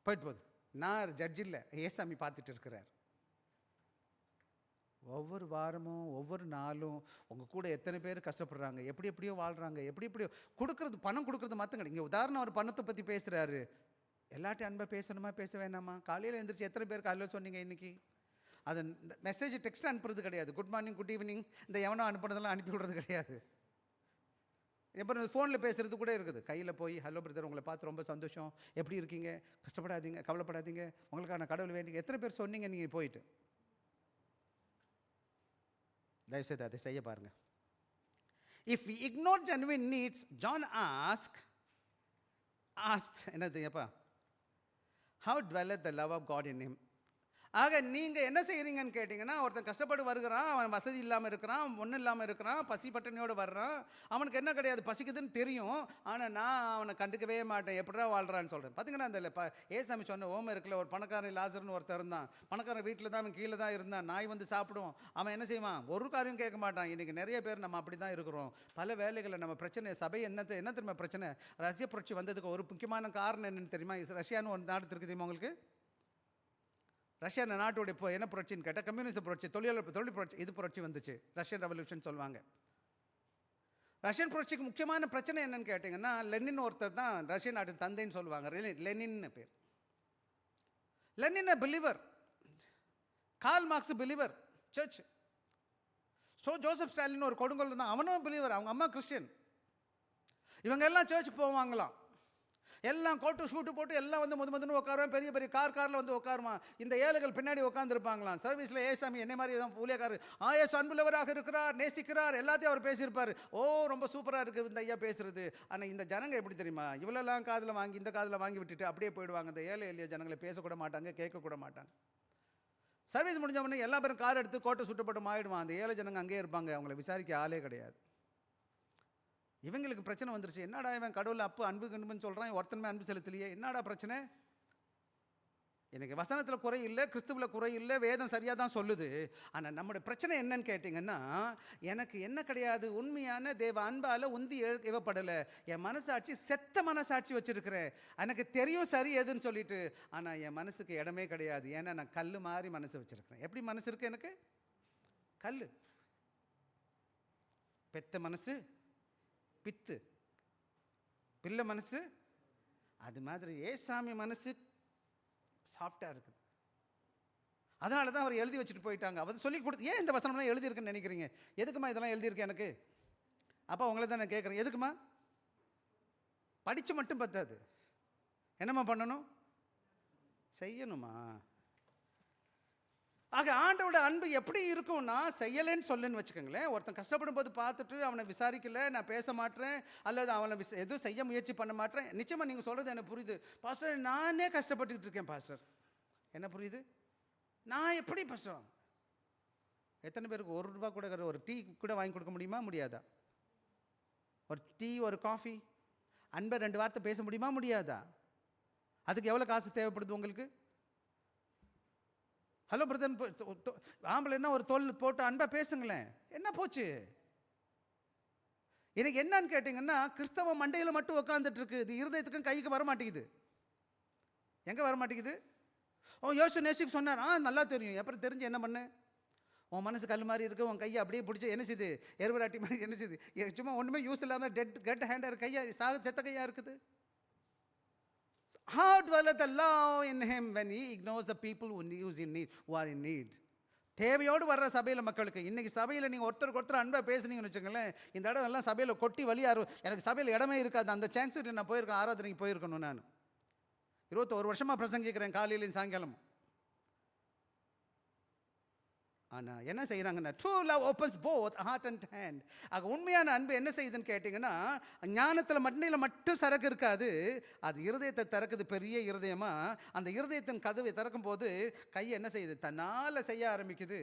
போயிட்டு போகுது. நான் ஜட்ஜ் இல்லை, ஏசாமி பார்த்துட்டு இருக்கிறார். ஒவ்வொரு வாரமும் ஒவ்வொரு நாளும் உங்கள் கூட எத்தனை பேர் கஷ்டப்படுறாங்க, எப்படி எப்படியோ வாழ்கிறாங்க, எப்படி எப்படியோ கொடுக்குறது, பணம் கொடுக்குறது மாற்றங்க. இங்கே உதாரணம் ஒரு பணத்தை பற்றி பேசுகிறாரு. எல்லாட்டையும் அன்பை பேசணுமா, பேச வேணாமா? காலையில் எழுந்திரிச்சு எத்தனை பேர் காலையில் சொன்னீங்க இன்றைக்கி? அது மெசேஜ் டெக்ஸ்ட் அனுப்புறது கிடையாது, குட் மார்னிங் குட் ஈவினிங் இந்த எவனோ அனுப்புறதெல்லாம் அனுப்பி விடுறது கிடையாது. அப்புறம் ஃபோனில் பேசுகிறது கூட இருக்குது. கையில் போய் ஹலோ பிரதர், உங்களை பார்த்து ரொம்ப சந்தோஷம், எப்படி இருக்கீங்க, கஷ்டப்படாதீங்க, கவலைப்படாதீங்க, உங்களுக்கான கடவுள் வேண்டிங்க, எத்தனை பேர் சொன்னீங்க நீங்கள் போயிட்டு? தயவுசெய்து அதை செய்ய பாருங்கள். If we ignore genuine needs, John ask என்னது அப்பா, how dwelleth the love of God in him. ஆக நீங்கள் என்ன செய்கிறீங்கன்னு கேட்டிங்கன்னா, ஒருத்தன் கஷ்டப்பட்டு வருகிறான், அவன் வசதி இல்லாமல் இருக்கிறான், ஒன்றும் இல்லாமல் இருக்கிறான், பசி பட்டினியோடு வர்றான், அவனுக்கு என்ன கிடையாது, பசிக்குதுன்னு தெரியும், ஆனால் நான் அவனை கண்டுக்கவே மாட்டேன், எப்படிடா வாழ்கிறான்னு சொல்கிறேன். பார்த்தீங்கன்னா அந்த ஏசாமி சொன்ன ஓமை இருக்குல்ல, ஒரு பணக்காரன் லாசர்னு ஒருத்தர் இருந்தான். பணக்காரன் வீட்டில் தான், அவன் கீழே தான் இருந்தான், நாய் வந்து சாப்பிடுவோம், அவன் என்ன செய்வான், ஒரு காரியம் கேட்க மாட்டான். இன்றைக்கி நிறைய பேர் நம்ம அப்படி தான் இருக்கிறோம். பல வேலைகளை நம்ம பிரச்சனை, சபை என்ன தெரியுமா பிரச்சனை? ரஷ்ய புரட்சி வந்ததுக்கு ஒரு முக்கியமான காரணம் என்னென்னு தெரியுமா? ரஷ்யான்னு ஒரு நாடு இருக்குது தெரியுமா உங்களுக்கு? ரஷ்யா நாட்டோடைய இப்போ என்ன புரட்சின்னு கேட்டால் கம்யூனிஸ்ட் புரட்சி, தொழில் புரட்சி, இது புரட்சி வந்துச்சு, ரஷ்யன் ரெவல்யூஷன் சொல்லுவாங்க. ரஷ்யன் புரட்சிக்கு முக்கியமான பிரச்சனை என்னன்னு கேட்டிங்கன்னா, லெனின் ஒருத்தர் தான் ரஷ்ய நாட்டின் தந்தைன்னு சொல்லுவாங்க. லெனின்னு பேர். Lenin believer, Karl Marx believer, church. Joseph Stalin ஒரு கொடுங்கோல் தான், அவனும் பிலீவர், அவங்க அம்மா கிறிஸ்டியன். இவங்க எல்லாம் சர்ச்சுக்கு போவாங்களாம், எல்லாம் கோட்டு ஷூட்டு போட்டு எல்லாம் வந்து முதன்னு உட்காருவான், பெரிய பெரிய காரில் வந்து உட்காருமா. இந்த ஏழைகள் பின்னாடி உட்காந்துருப்பாங்களாம். சர்வீஸில் ஏசாமி என்னை மாதிரி தான் ஊழியக்காரு, ஏசு அன்புள்ளவராக இருக்கிறார், நேசிக்கிறார், எல்லாத்தையும் அவர் பேசியிருப்பார். ரொம்ப சூப்பராக இருக்குது இந்த ஐயா பேசுகிறது. ஆனால் இந்த ஜனங்க எப்படி தெரியுமா, இவ்வளோலாம் காதில் வாங்கி இந்த காதில் வாங்கி விட்டுட்டு அப்படியே போயிடுவாங்க. இந்த ஏழை எளிய ஜனங்களை பேசக்கூட மாட்டாங்க, கேட்கக்கூட மாட்டாங்க. சர்வீஸ் முடிஞ்ச உடனே எல்லா பேரும் கார் எடுத்து கோட்டை சுட்டப்பட்டு ஆயிடுவான். அந்த ஏழை ஜனங்க அங்கேயே இருப்பாங்க, அவங்கள விசாரிக்க ஆளே கிடையாது. இவங்களுக்கு பிரச்சனை வந்துருச்சு. என்னடா இவன் கடவுள் அன்பு அன்புன்னு சொல்கிறான், ஒருத்தனுமே அன்பு செலுத்தலையே, என்னடா பிரச்சனை? எனக்கு வசனத்தில் குறை இல்லை, கிறிஸ்துவில் குறை இல்லை, வேதம் சரியாக தான் சொல்லுது. ஆனால் நம்முடைய பிரச்சனை என்னன்னு கேட்டிங்கன்னா, எனக்கு என்ன கிடையாது, உண்மையான தேவ அன்பால் உந்தி இவப்படலை. என் மனசாட்சி செத்த மனசாட்சி வச்சுருக்கிறேன். எனக்கு தெரியும் சரி எதுன்னு சொல்லிட்டு, ஆனால் என் மனசுக்கு இடமே கிடையாது. ஏன்னா நான் கல் மாதிரி மனசு வச்சுருக்கிறேன். எப்படி மனசு இருக்குது எனக்கு? கல். பெத்த மனசு பித்து, பிள்ளை மனசு அது மாதிரி. ஏசாமி மனசு சாஃப்டாக இருக்குது. அதனால தான் அவர் எழுதி வச்சுட்டு போயிட்டாங்க. அவர் சொல்லி கொடுத்து, ஏன் இந்த வசனம்லாம் எழுதியிருக்குன்னு நினைக்கிறீங்க? எதுக்குமா இதெல்லாம் எழுதியிருக்கேன் எனக்கு? அப்போ உங்களை தான் நான் கேட்குறேன், எதுக்குமா? படித்து மட்டும் பத்தாது, என்னம்மா பண்ணணும்? செய்யணுமா? ஆக ஆண்டோட அன்பு எப்படி இருக்கும்னா, செய்யலைன்னு சொல்லுன்னு வச்சுக்கோங்களேன். ஒருத்தன் கஷ்டப்படும் போது பார்த்துட்டு அவனை விசாரிக்கலை, நான் பேச மாட்டேன், அல்லது அவனை எதுவும் செய்ய முயற்சி பண்ண மாட்டேன். நிச்சயமாக நீங்கள் சொல்கிறது எனக்கு புரியுது பாஸ்டர். நானே கஷ்டப்பட்டுக்கிட்டு இருக்கேன் பாஸ்டர். என்ன புரியுது? நான் எப்படி பாஸ்டர்? எத்தனை பேருக்கு ₹1 கூட ஒரு டீ கூட வாங்கி கொடுக்க முடியுமா? முடியாதா? ஒரு டீ, ஒரு காஃபி, அன்பை 2 வார்த்தை பேச முடியுமா? முடியாதா? அதுக்கு எவ்வளோ காசு தேவைப்படுது உங்களுக்கு? ஹலோ பிரதர், ஆம்பளைன்னா ஒரு தோல் போட்டு அன்பாக பேசுங்களேன். என்ன போச்சு? எனக்கு என்னன்னு கேட்டிங்கன்னா, கிறிஸ்தவ மண்டையில் மட்டும் உட்காந்துட்டு இருக்கு. இது இருதயத்துக்கும் கைக்கு வர மாட்டேங்குது. எங்கே வர மாட்டேங்குது? ஓ, யோசு நேசிக்கு சொன்னார், நல்லா தெரியும். அப்புறம் தெரிஞ்சு என்ன பண்ணு? உன் மனசு கல் மாதிரி இருக்குது, உன் கையை அப்படியே பிடிச்சி என்ன செய்யுது? எருவராட்டி மாதிரி என்ன செய்யுது? சும்மா ஒன்றுமே யூஸ் இல்லாமல் கெட் ஹேண்டர் கையா செத்த கையாக இருக்குது. How dwelleth the love in him when he ignores the people who are in need? தேவையோடு வர்ற சபையில் மக்களுக்கு. இன்றைக்கி சபையில் நீங்கள் ஒருத்தருக்கு அன்பாக பேசுனீங்கன்னு வச்சுக்கோங்களேன், இந்த இடம் எல்லாம் சபையில் கொட்டி வழியாரு. எனக்கு சபையில் இடமே இருக்காது. அந்த சான்ஸ் நான் போயிருக்கேன், ஆராதனைக்கு போயிருக்கணும். நான் 21 வருஷமாக பிரசங்கிக்கிறேன், காலையிலையும் சாயங்காலமும். ஆனால் என்ன செய்கிறாங்கன்னா, true love opens both heart and hand. ஆக உண்மையான அன்பு என்ன செய்யுதுன்னு கேட்டிங்கன்னா, ஞானத்தில் மண்டையில் மட்டும் சரக்கு இருக்காது, அது இருதயத்தை திறக்குது. பெரிய இருதயமாக அந்த இருதயத்தின் கதவை திறக்கும் போது கையை என்ன செய்யுது? தன்னால் செய்ய ஆரம்பிக்குது.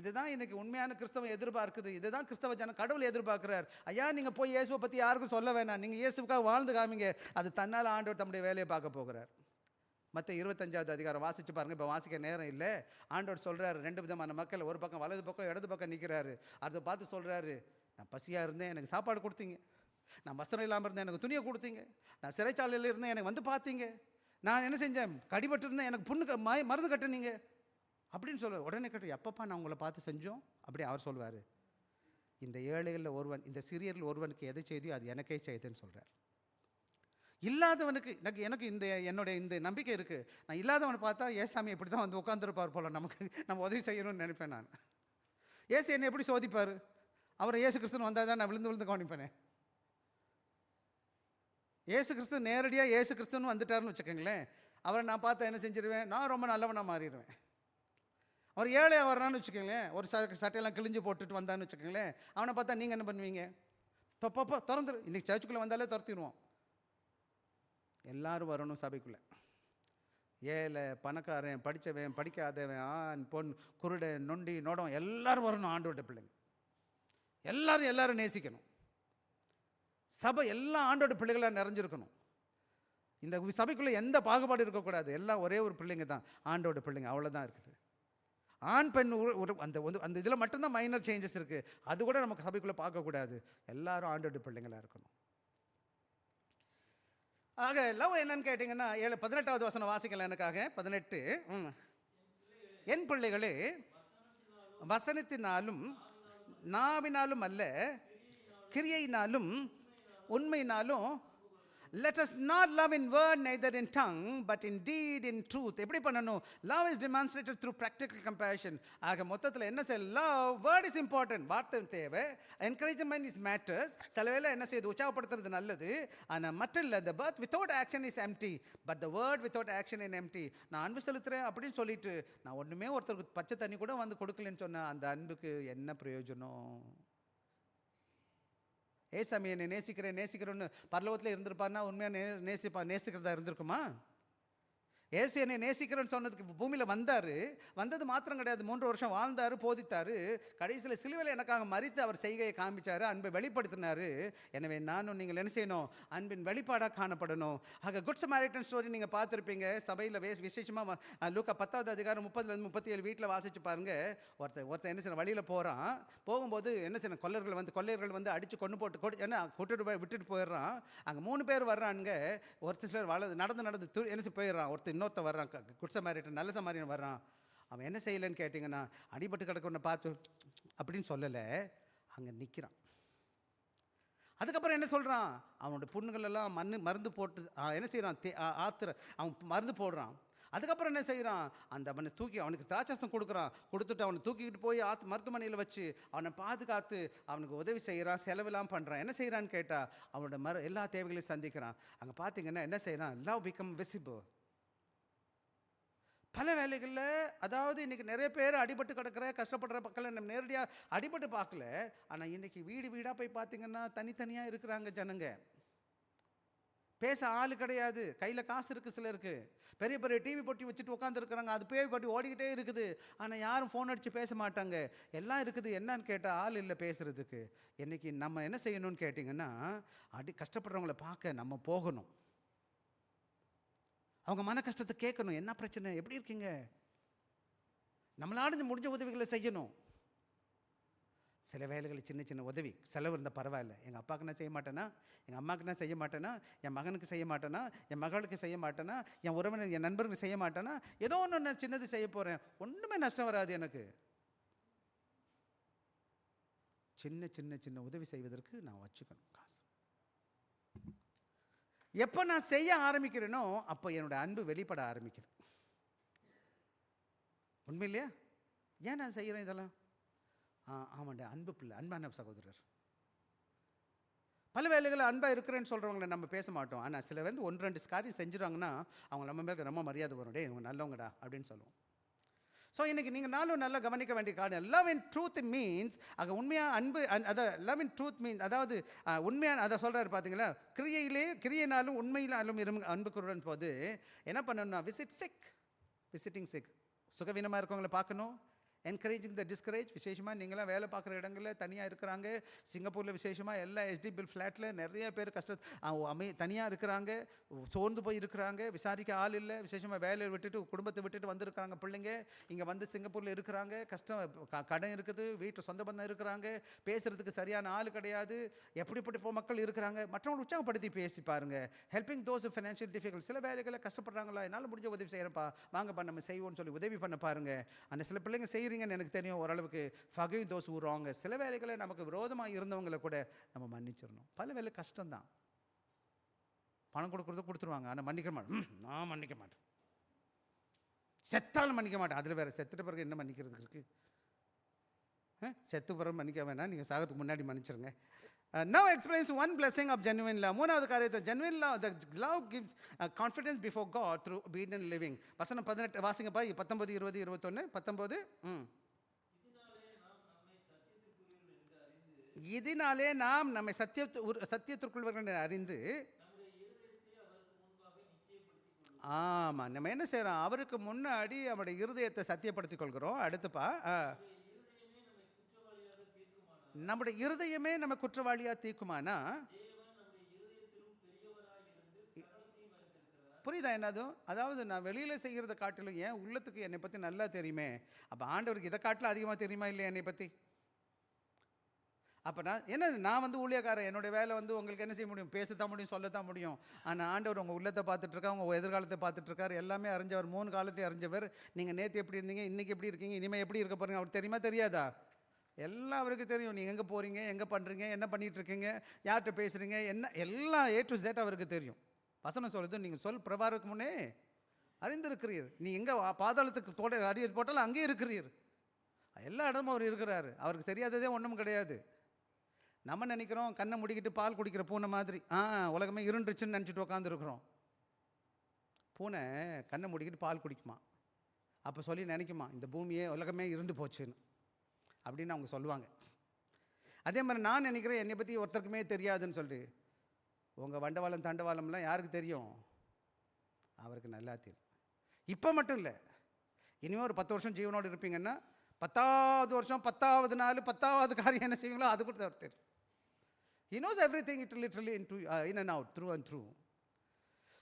இதுதான் இன்றைக்கி உண்மையான கிறிஸ்தவம் எதிர்பார்க்குது. இதுதான் கிறிஸ்தவ ஜனம் கடவுள் எதிர்பார்க்குறார். ஐயா, நீங்கள் போய் இயேசுவை பற்றி யாருக்கும் சொல்ல வேணாம், நீங்கள் இயேசுக்காக வாழ்ந்து காமிங்க. அது தன்னால் ஆண்டவர் தம்முடைய வேலையை பார்க்க போகிறார். மற்ற 25வது அதிகாரம் வாசித்து பாருங்கள். இப்போ வாசிக்க நேரம் இல்லை. ஆண்டவர் சொல்கிறார், 2 விதமான மக்கள், ஒரு பக்கம் வலது பக்கம் இடது பக்கம் நிற்கிறாரு. அதை பார்த்து சொல்கிறாரு, நான் பசியாக இருந்தேன், எனக்கு சாப்பாடு கொடுத்தீங்க. நான் வஸ்திரம் இல்லாமல் இருந்தேன், எனக்கு துணியை கொடுத்தீங்க. நான் சிறைச்சாலையில் இருந்தேன், எனக்கு வந்து பார்த்தீங்க. நான் என்ன செஞ்சேன்? கடிபட்டு இருந்தேன், எனக்கு புண்ணு மருந்து கட்டுனீங்க அப்படின்னு சொல்லுவார். உடனே கட்டு, எப்பப்பா நான் உங்களை பார்த்து செஞ்சோம் அப்படி அவர் சொல்வார். இந்த ஏழைகளில் ஒருவன், இந்த சிறியரில் ஒருவனுக்கு எதை செய்தியோ அது எனக்கே செய்துன்னு சொல்கிறார். இல்லாதவனுக்கு எனக்கு என்னுடைய இந்த நம்பிக்கை இருக்குது. நான் இல்லாதவனை பார்த்தா ஏசாமி எப்படி தான் வந்து உட்காந்துருப்பார் போல், நம்ம உதவி செய்யணும்னு நினைப்பேன். நான் ஏசு என்னை எப்படி சோதிப்பார்? அவர் ஏசு கிறிஸ்துன்னு வந்தால் தான் நான் விழுந்து கவனிப்பேனே. ஏசு கிறிஸ்து நேரடியாக ஏசு கிறிஸ்துன்னு வந்துட்டாருன்னு வச்சுக்கோங்களேன், அவரை நான் பார்த்தா என்ன செஞ்சிருவேன்? நான் ரொம்ப நல்லவனாக மாறிடுவேன். அவர் ஏழையாக வர்றான்னு வச்சுக்கோங்களேன், ஒரு சட்டையெல்லாம் கிழிஞ்சு போட்டுட்டு வந்தான்னு வச்சுக்கோங்களேன், அவனை பார்த்தா நீங்கள் என்ன பண்ணுவீங்க? இப்போ திறந்துரு. இன்றைக்கி சர்ச்சுக்குள்ளே வந்தாலே துரத்திடுவோம். எல்லாரும் வரணும் சபைக்குள்ளே. ஏழை, பணக்காரன், படித்தவன், படிக்காதவன், ஆண், பொன், குருடன், நொண்டி, நொடம், எல்லாரும் வரணும். ஆண்டோட பிள்ளைங்க எல்லாரும் நேசிக்கணும். சபை எல்லாம் ஆண்டோட பிள்ளைகளாக நிறைஞ்சிருக்கணும். இந்த சபைக்குள்ளே எந்த பாகுபாடு இருக்கக்கூடாது. எல்லாம் ஒரே ஒரு பிள்ளைங்க தான், ஆண்டோட பிள்ளைங்க, அவ்வளோதான் இருக்குது. ஆண் பெண் அந்த இதில் மட்டும்தான் மைனர் சேஞ்சஸ் இருக்குது. அது கூட நமக்கு சபைக்குள்ளே பார்க்கக்கூடாது. எல்லாரும் ஆண்டோட பிள்ளைங்களாக இருக்கணும். ஆக லவ் என்னன்னு கேட்டிங்கன்னா, 18வது வசனம் வாசிக்கலாம் எனக்காக. 18, என் பிள்ளைகளே, வசனத்தினாலும் நாவினாலும் அல்ல, கிரியையினாலும் உண்மையினாலும், let us not love in word neither in tongue but in deed in truth. எப்படி பண்ணணும்? Love is demonstrated through practical compassion. ஆக மொத்தத்தில் என்ன செய்ய? love, word is important, வார்த்தை தேவை. encouragement is matters. சில வேளை என்ன செய்யுது? உற்சாகப்படுத்துறது நல்லது. ஆனால் மற்ற இல்லை, the birth without action is empty but the word without action is empty. நான் அன்பு செலுத்துகிறேன் அப்படின்னு சொல்லிட்டு நான் ஒன்றுமே ஒருத்தருக்கு பச்சை தண்ணி கூட வந்து கொடுக்கலன்னு சொன்னால் அந்த அன்புக்கு என்ன பிரயோஜனம்? ஏசாமி என்னை நேசிக்கிறேன்னு பரலோகத்தில் இருந்திருப்பார்னா உண்மையாக நேசிக்கிறதா இருந்திருக்குமா? இயேசு என்னை நேசிக்கிறேன்னு சொன்னதுக்கு பூமியில் வந்தார். வந்தது மாத்திரம் கிடையாது, 3 வருஷம் வாழ்ந்தார், போதித்தார். கடைசியில் சிலுவையில் எனக்காக மரித்து அவர் செய்கையை காமிச்சார், அன்பை வெளிப்படுத்தினார். எனவே நானும் நீங்கள் என்ன செய்யணும்? அன்பின் வெளிப்பாடாக காணப்படணும். ஆக குட் சமாரிட்டன் ஸ்டோரி நீங்கள் பார்த்துருப்பீங்க. சபையில் விசேஷமாக லூக்கா 10வது அதிகாரம் 30 37 வீட்டில் வாசிச்சு பாருங்கள். ஒருத்தர் என்ன செய்யணும்? வழியில் போகிறான். போகும்போது என்ன செய்யணும்? கொள்ளையர்கள் வந்து அடித்து கொண்டு போட்டு என்ன விட்டுட்டு போயிடுறான். அங்கே 3 பேர் வர்றானுங்க. ஒருத்தர் சிலர் நடந்து என்ன போயிடுறான். இன்னொருத்தர் வர்றான், குட் சமாரியன், நல்ல சமாரியன் வர்றான். அவன் என்ன செய்யலைன்னு கேட்டிங்கன்னா, அடிபட்டு கிடக்க பார்த்து அப்படின்னு சொல்லலை, அங்கே நிற்கிறான். அதுக்கப்புறம் என்ன சொல்கிறான்? அவனோட புண்ணுகள் எல்லாம் மருந்து போட்டு என்ன செய்கிறான்? அவன் மருந்து போடுறான். அதுக்கப்புறம் என்ன செய்கிறான்? அவனை அவனுக்கு திராட்சரசம் கொடுத்துட்டு அவனை தூக்கிக்கிட்டு போய் மருத்துவமனையில் வச்சு அவனை பாதுகாத்து அவனுக்கு உதவி செய்கிறான், செலவெல்லாம் பண்ணுறான். என்ன செய்கிறான்னு கேட்டால் அவனோட எல்லா தேவைகளையும் சந்திக்கிறான். அங்கே பார்த்தீங்கன்னா என்ன செய்கிறான்? Love become visible. பல வேலைகளில், அதாவது இன்றைக்கி நிறைய பேர் அடிபட்டு கிடக்கிற கஷ்டப்படுற மக்களை நம்ம நேரடியாக அடிபட்டு பார்க்கல. ஆனால் இன்றைக்கி வீடாக போய் பார்த்திங்கன்னா தனித்தனியாக இருக்கிறாங்க ஜனங்க. பேச ஆள் கிடையாது, கையில் காசு இருக்குது சிலருக்கு. பெரிய பெரிய டிவி போட்டி வச்சுட்டு உட்காந்துருக்குறாங்க, அது பேய் போட்டி ஓடிக்கிட்டே இருக்குது. ஆனால் யாரும் ஃபோன் அடித்து பேச மாட்டாங்க. எல்லாம் இருக்குது, என்னன்னு கேட்டால் ஆள் இல்லை பேசுகிறதுக்கு. இன்றைக்கி நம்ம என்ன செய்யணும்னு கேட்டிங்கன்னா, கஷ்டப்படுறவங்கள பார்க்க நம்ம போகணும். அவங்க மன கஷ்டத்தை கேட்கணும். என்ன பிரச்சனை, எப்படி இருக்கீங்க? நம்மளால முடிஞ்ச உதவிகளை செய்யணும். சில வேலைகள் சின்ன சின்ன உதவி செலவு இருந்தால் பரவாயில்ல. எங்கள் அப்பாவுக்கு நான் செய்ய மாட்டேனா, எங்கள் அம்மாவுக்கு நான் செய்ய மாட்டேனா, என் மகனுக்கு செய்ய மாட்டேனா, என் மகளுக்கு செய்ய மாட்டேனா, என் உறவினர் என் நண்பருக்கு செய்ய மாட்டேனா, ஏதோ ஒன்று நான் சின்னது செய்ய போகிறேன். ஒன்றுமே நஷ்டம் வராது எனக்கு. சின்ன சின்ன சின்ன உதவி செய்வதற்கு நான் வச்சுக்கணும் காசு. எப்போ நான் செய்ய ஆரம்பிக்கிறேனோ அப்போ என்னோட அன்பு வெளிப்பட ஆரம்பிக்குது. உண்மை இல்லையா? ஏன் நான் செய்கிறேன் இதெல்லாம்? ஆமாண்ட, அன்பு பிள்ளை, அன்பான சகோதரர். பல வேலைகளில் அன்பாக இருக்கிறேன்னு சொல்கிறவங்களை நம்ம பேச மாட்டோம். ஆனால் சில 1-2 காரியம் செஞ்சுருவாங்கன்னா அவங்க நம்ம மேலே ரொம்ப மரியாதை வரும். டே இவங்க நல்லவங்கடா அப்படின்னு சொல்லுவோம். ஸோ இன்றைக்கி நீங்கள் நாளும் நல்லா கவனிக்க வேண்டிய காரணம், லவ் இன் ட்ரூத் மீன்ஸ், அங்கே உண்மையாக அன்பு, அதை லவ் இன் ட்ரூத் மீன்ஸ், அதாவது உண்மையான, அதை சொல்கிறாரு பார்த்தீங்களா, கிரியையினாலும் உண்மையினாலும் அன்பு கூறுடன் போது என்ன பண்ணணும்னா, விசிட்டிங் சிக், சுகவீனமாக இருக்கவங்களை பார்க்கணும். என்கரேஜிங் த டிஸ்கரேஜ். விசேஷமாக நீங்களாம் வேலை பார்க்குற இடங்களில் தனியாக இருக்கிறாங்க. சிங்கப்பூரில் விசேஷமாக எல்லா HDB ஃப்ளாட்டில் நிறைய பேர் தனியாக இருக்கிறாங்க, சோர்ந்து போய் இருக்கிறாங்க, விசாரிக்க ஆள் இல்லை. விசேஷமாக வேலையை விட்டுட்டு குடும்பத்தை விட்டுட்டு வந்திருக்கிறாங்க பிள்ளைங்க. இங்கே வந்து சிங்கப்பூரில் இருக்கிறாங்க, கடன் இருக்குது, வீட்டு சொந்த பந்தம் இருக்கிறாங்க, பேசுகிறதுக்கு சரியான ஆள் கிடையாது. எப்படிப்பட்ட மக்கள் இருக்கிறாங்க. மற்றவங்களை உற்சாகப்படுத்தி பேசி பாருங்கள். Helping those financial difficult. சில வேலைகளை கஷ்டப்படுறாங்களா, என்னால் முடிஞ்ச உதவி செய்கிறப்பா, வாங்கப்பா நம்ம செய்வோம்னு சொல்லி உதவி பண்ண பாருங்கள். அந்த சில பிள்ளைங்க செய்கிறீங்கன்னு எனக்கு தெரியும் ஓரளவுக்கு. forgive those who wrong. சில வேலைகளை நமக்கு விரோதமாக இருந்தவங்களை கூட நம்ம மன்னிச்சிடணும். பல வேலை கஷ்டம்தான். பணம் கொடுத்துருவாங்க, ஆனால் மன்னிக்க மாட்டேன். நான் மன்னிக்க மாட்டேன், செத்தாலும் மன்னிக்க மாட்டேன். அதில் வேறு செத்துட்ட பிறகு என்ன மன்னிக்கிறதுக்கு இருக்குது? செத்து பிறகு மன்னிக்க வேணாம், நீங்கள் சாகத்துக்கு முன்னாடி மன்னிச்சிருங்க. Now explains one blessing of genuine love. மூணாவது காரியத்தை, genuine love, the love gives confidence before God through obedient living. வசனம் 18 வாசிங்கப்பா. 19, 20, 21. 19. இதனாலே நாம் நம்மை சத்தியத்திற்குள்வர்கள் அறிந்து, ஆமாம், நம்ம என்ன செய்கிறோம்? அவருக்கு முன்னாடி அவருடைய இருதயத்தை சத்தியப்படுத்திக் கொள்கிறோம். அடுத்துப்பா, நம்முடைய இருதயமே நம்ம குற்றவாளியாக தீர்க்குமானா, புரியுதா என்னதும்? அதாவது நான் வெளியில் செய்கிறத காட்டிலும் ஏன் உள்ளத்துக்கு என்னை பற்றி நல்லா தெரியுமே. அப்போ ஆண்டவருக்கு இதை காட்டிலும் அதிகமாக தெரியுமா இல்லையா என்னை பற்றி? அப்போ நான் ஊழியக்காரன், என்னுடைய வேலை உங்களுக்கு என்ன செய்ய முடியும்? பேசத்தான் முடியும், சொல்லத்தான் முடியும். ஆனால் ஆண்டவர் உங்கள் உள்ளத்தை பார்த்துட்ருக்கார், உங்கள் எதிர்காலத்தை பார்த்துட்ருக்கார், எல்லாமே அறிஞ்சவர், 3 காலத்தை அறிஞ்சவர். நீங்கள் நேற்று எப்படி இருந்தீங்க, இன்றைக்கி எப்படி இருக்கீங்க, இனிமேல் எப்படி இருக்க போகிறீங்க, அவருக்கு தெரியுமா தெரியாதா? எல்லாம் அவருக்கு தெரியும். நீங்கள் எங்கே போகிறீங்க, எங்கே பண்ணுறீங்க, என்ன பண்ணிகிட்ருக்கீங்க, யார்கிட்ட பேசுகிறீங்க, என்ன எல்லாம் A to Z அவருக்கு தெரியும். வசனம் சொல்லுது, நீங்கள் சொல் பிரபாருக்கு முன்னே அறிந்திருக்கிறீர். நீ எங்கே பாதாளத்துக்கு அடியில் போட்டாலும் அங்கேயே இருக்கிறீர். எல்லா இடமும் அவர் இருக்கிறாரு. அவருக்கு தெரியாததே ஒன்றும் கிடையாது. நம்ம நினைக்கிறோம் கண்ணை முடிக்கிட்டு பால் குடிக்கிற பூனை மாதிரி உலகமே இருண்டுச்சுன்னு நினச்சிட்டு உட்காந்துருக்குறோம். பூனை கண்ணை முடிக்கிட்டு பால் குடிக்குமா, அப்போ சொல்லி நினைக்குமா இந்த பூமியே உலகமே இருந்து போச்சுன்னு அப்படின்னு அவங்க சொல்லுவாங்க. அதே மாதிரி நான் நினைக்கிறேன் என்னை பற்றி ஒருத்தருக்குமே தெரியாதுன்னு சொல்லி. உங்கள் வண்டவாளம் தண்டவாளம்லாம் யாருக்கு தெரியும்? அவருக்கு நல்லா தெரியும். இப்போ மட்டும் இல்லை, இனிமேல் ஒரு 10 வருஷம் ஜீவனோடு இருப்பீங்கன்னா 10வது வருஷம் 10வது நாள் 10வது காரியம் என்ன செய்வீங்களோ அது கூட அவர் தெரியும். He knows everything it literally in and out, through and through.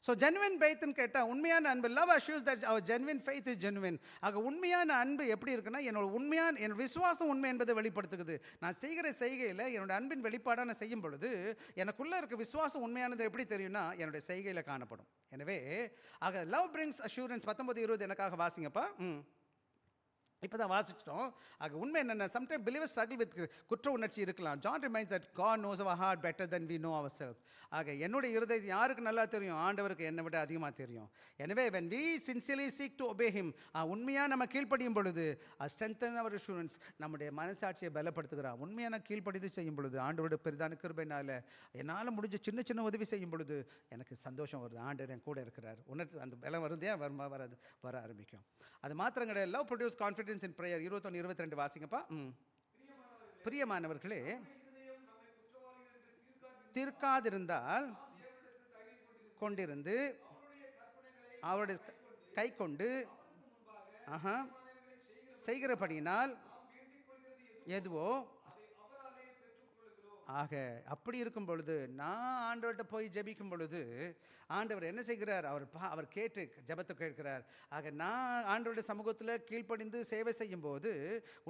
So genuine ஃபெய்த்னு கேட்டால் உண்மையான அன்பு, லவ் அஷ்யூர்ஸ் தட் அவர் ஜென்வின் ஃபெய்த் இஸ் ஜென்வின். ஆக உண்மையான அன்பு எப்படி இருக்குன்னா, என்னோட விசுவாசம் உண்மை என்பதை வெளிப்படுத்துக்குது. நான் செய்கிற செய்கையில் என்னோட அன்பின் வெளிப்பாடாக நான் செய்யும் பொழுது எனக்குள்ளே இருக்க விசுவாசம் உண்மையானது எப்படி தெரியும்னா என்னுடைய செய்கையில் காணப்படும். எனவே ஆக லவ் பிரிங்ஸ் அஷூரன்ஸ். 19-20 எனக்காக வாசிங்கப்பா. இப்போ தான் வாசிச்சிட்டோம். ஆக உண்மை என்னென்ன, சம்டைம் பிலீவர்ஸ் ஸ்ட்ரகிள் வித் குற்ற உணர்ச்சி இருக்கலாம். John reminds that God knows our heart better than we know ourselves. ஆக என்னுடைய இருதயம் யாருக்கு நல்லா தெரியும்? ஆண்டவருக்கு என்னை விட அதிகமாக தெரியும். எனவே when we sincerely seek to obey him, உண்மையாக நம்ம கீழ்ப்படியும் பொழுது strengthen our assurance, நம்முடைய மனசாட்சியை பலப்படுத்துகிறார். உண்மையான கீழ்ப்படிது செய்யும் பொழுது ஆண்டவருடைய பெரிதான கிருபையினால் என்னால் முடிஞ்ச சின்ன சின்ன உதவி செய்யும் பொழுது எனக்கு சந்தோஷம் வருது. ஆண்டவர் என் கூட இருக்கிறார். உணர்ச்சி அந்த பலம் வருதே வர ஆரம்பிக்கும். அது மாத்திரம் கிடையாது. Love produce confidence in prayer. 21-22 வாசிங்கப்பா. பிரியமானவர்களே, தீர்க்காதிருந்தால் கொண்டிருந்து அவருடைய கை கொண்டு செய்கிறபடியினால் எதுவோ. ஆக அப்படி இருக்கும் பொழுது நான் ஆண்டவர்கிட்ட போய் ஜெபிக்கும் பொழுது ஆண்டவர் என்ன செய்கிறார்? அவர் கேட்டு ஜெபத்தை கேட்கிறார். ஆக நான் ஆண்டவருடைய சமூகத்தில் கீழ்ப்படிந்து சேவை செய்யும் போது,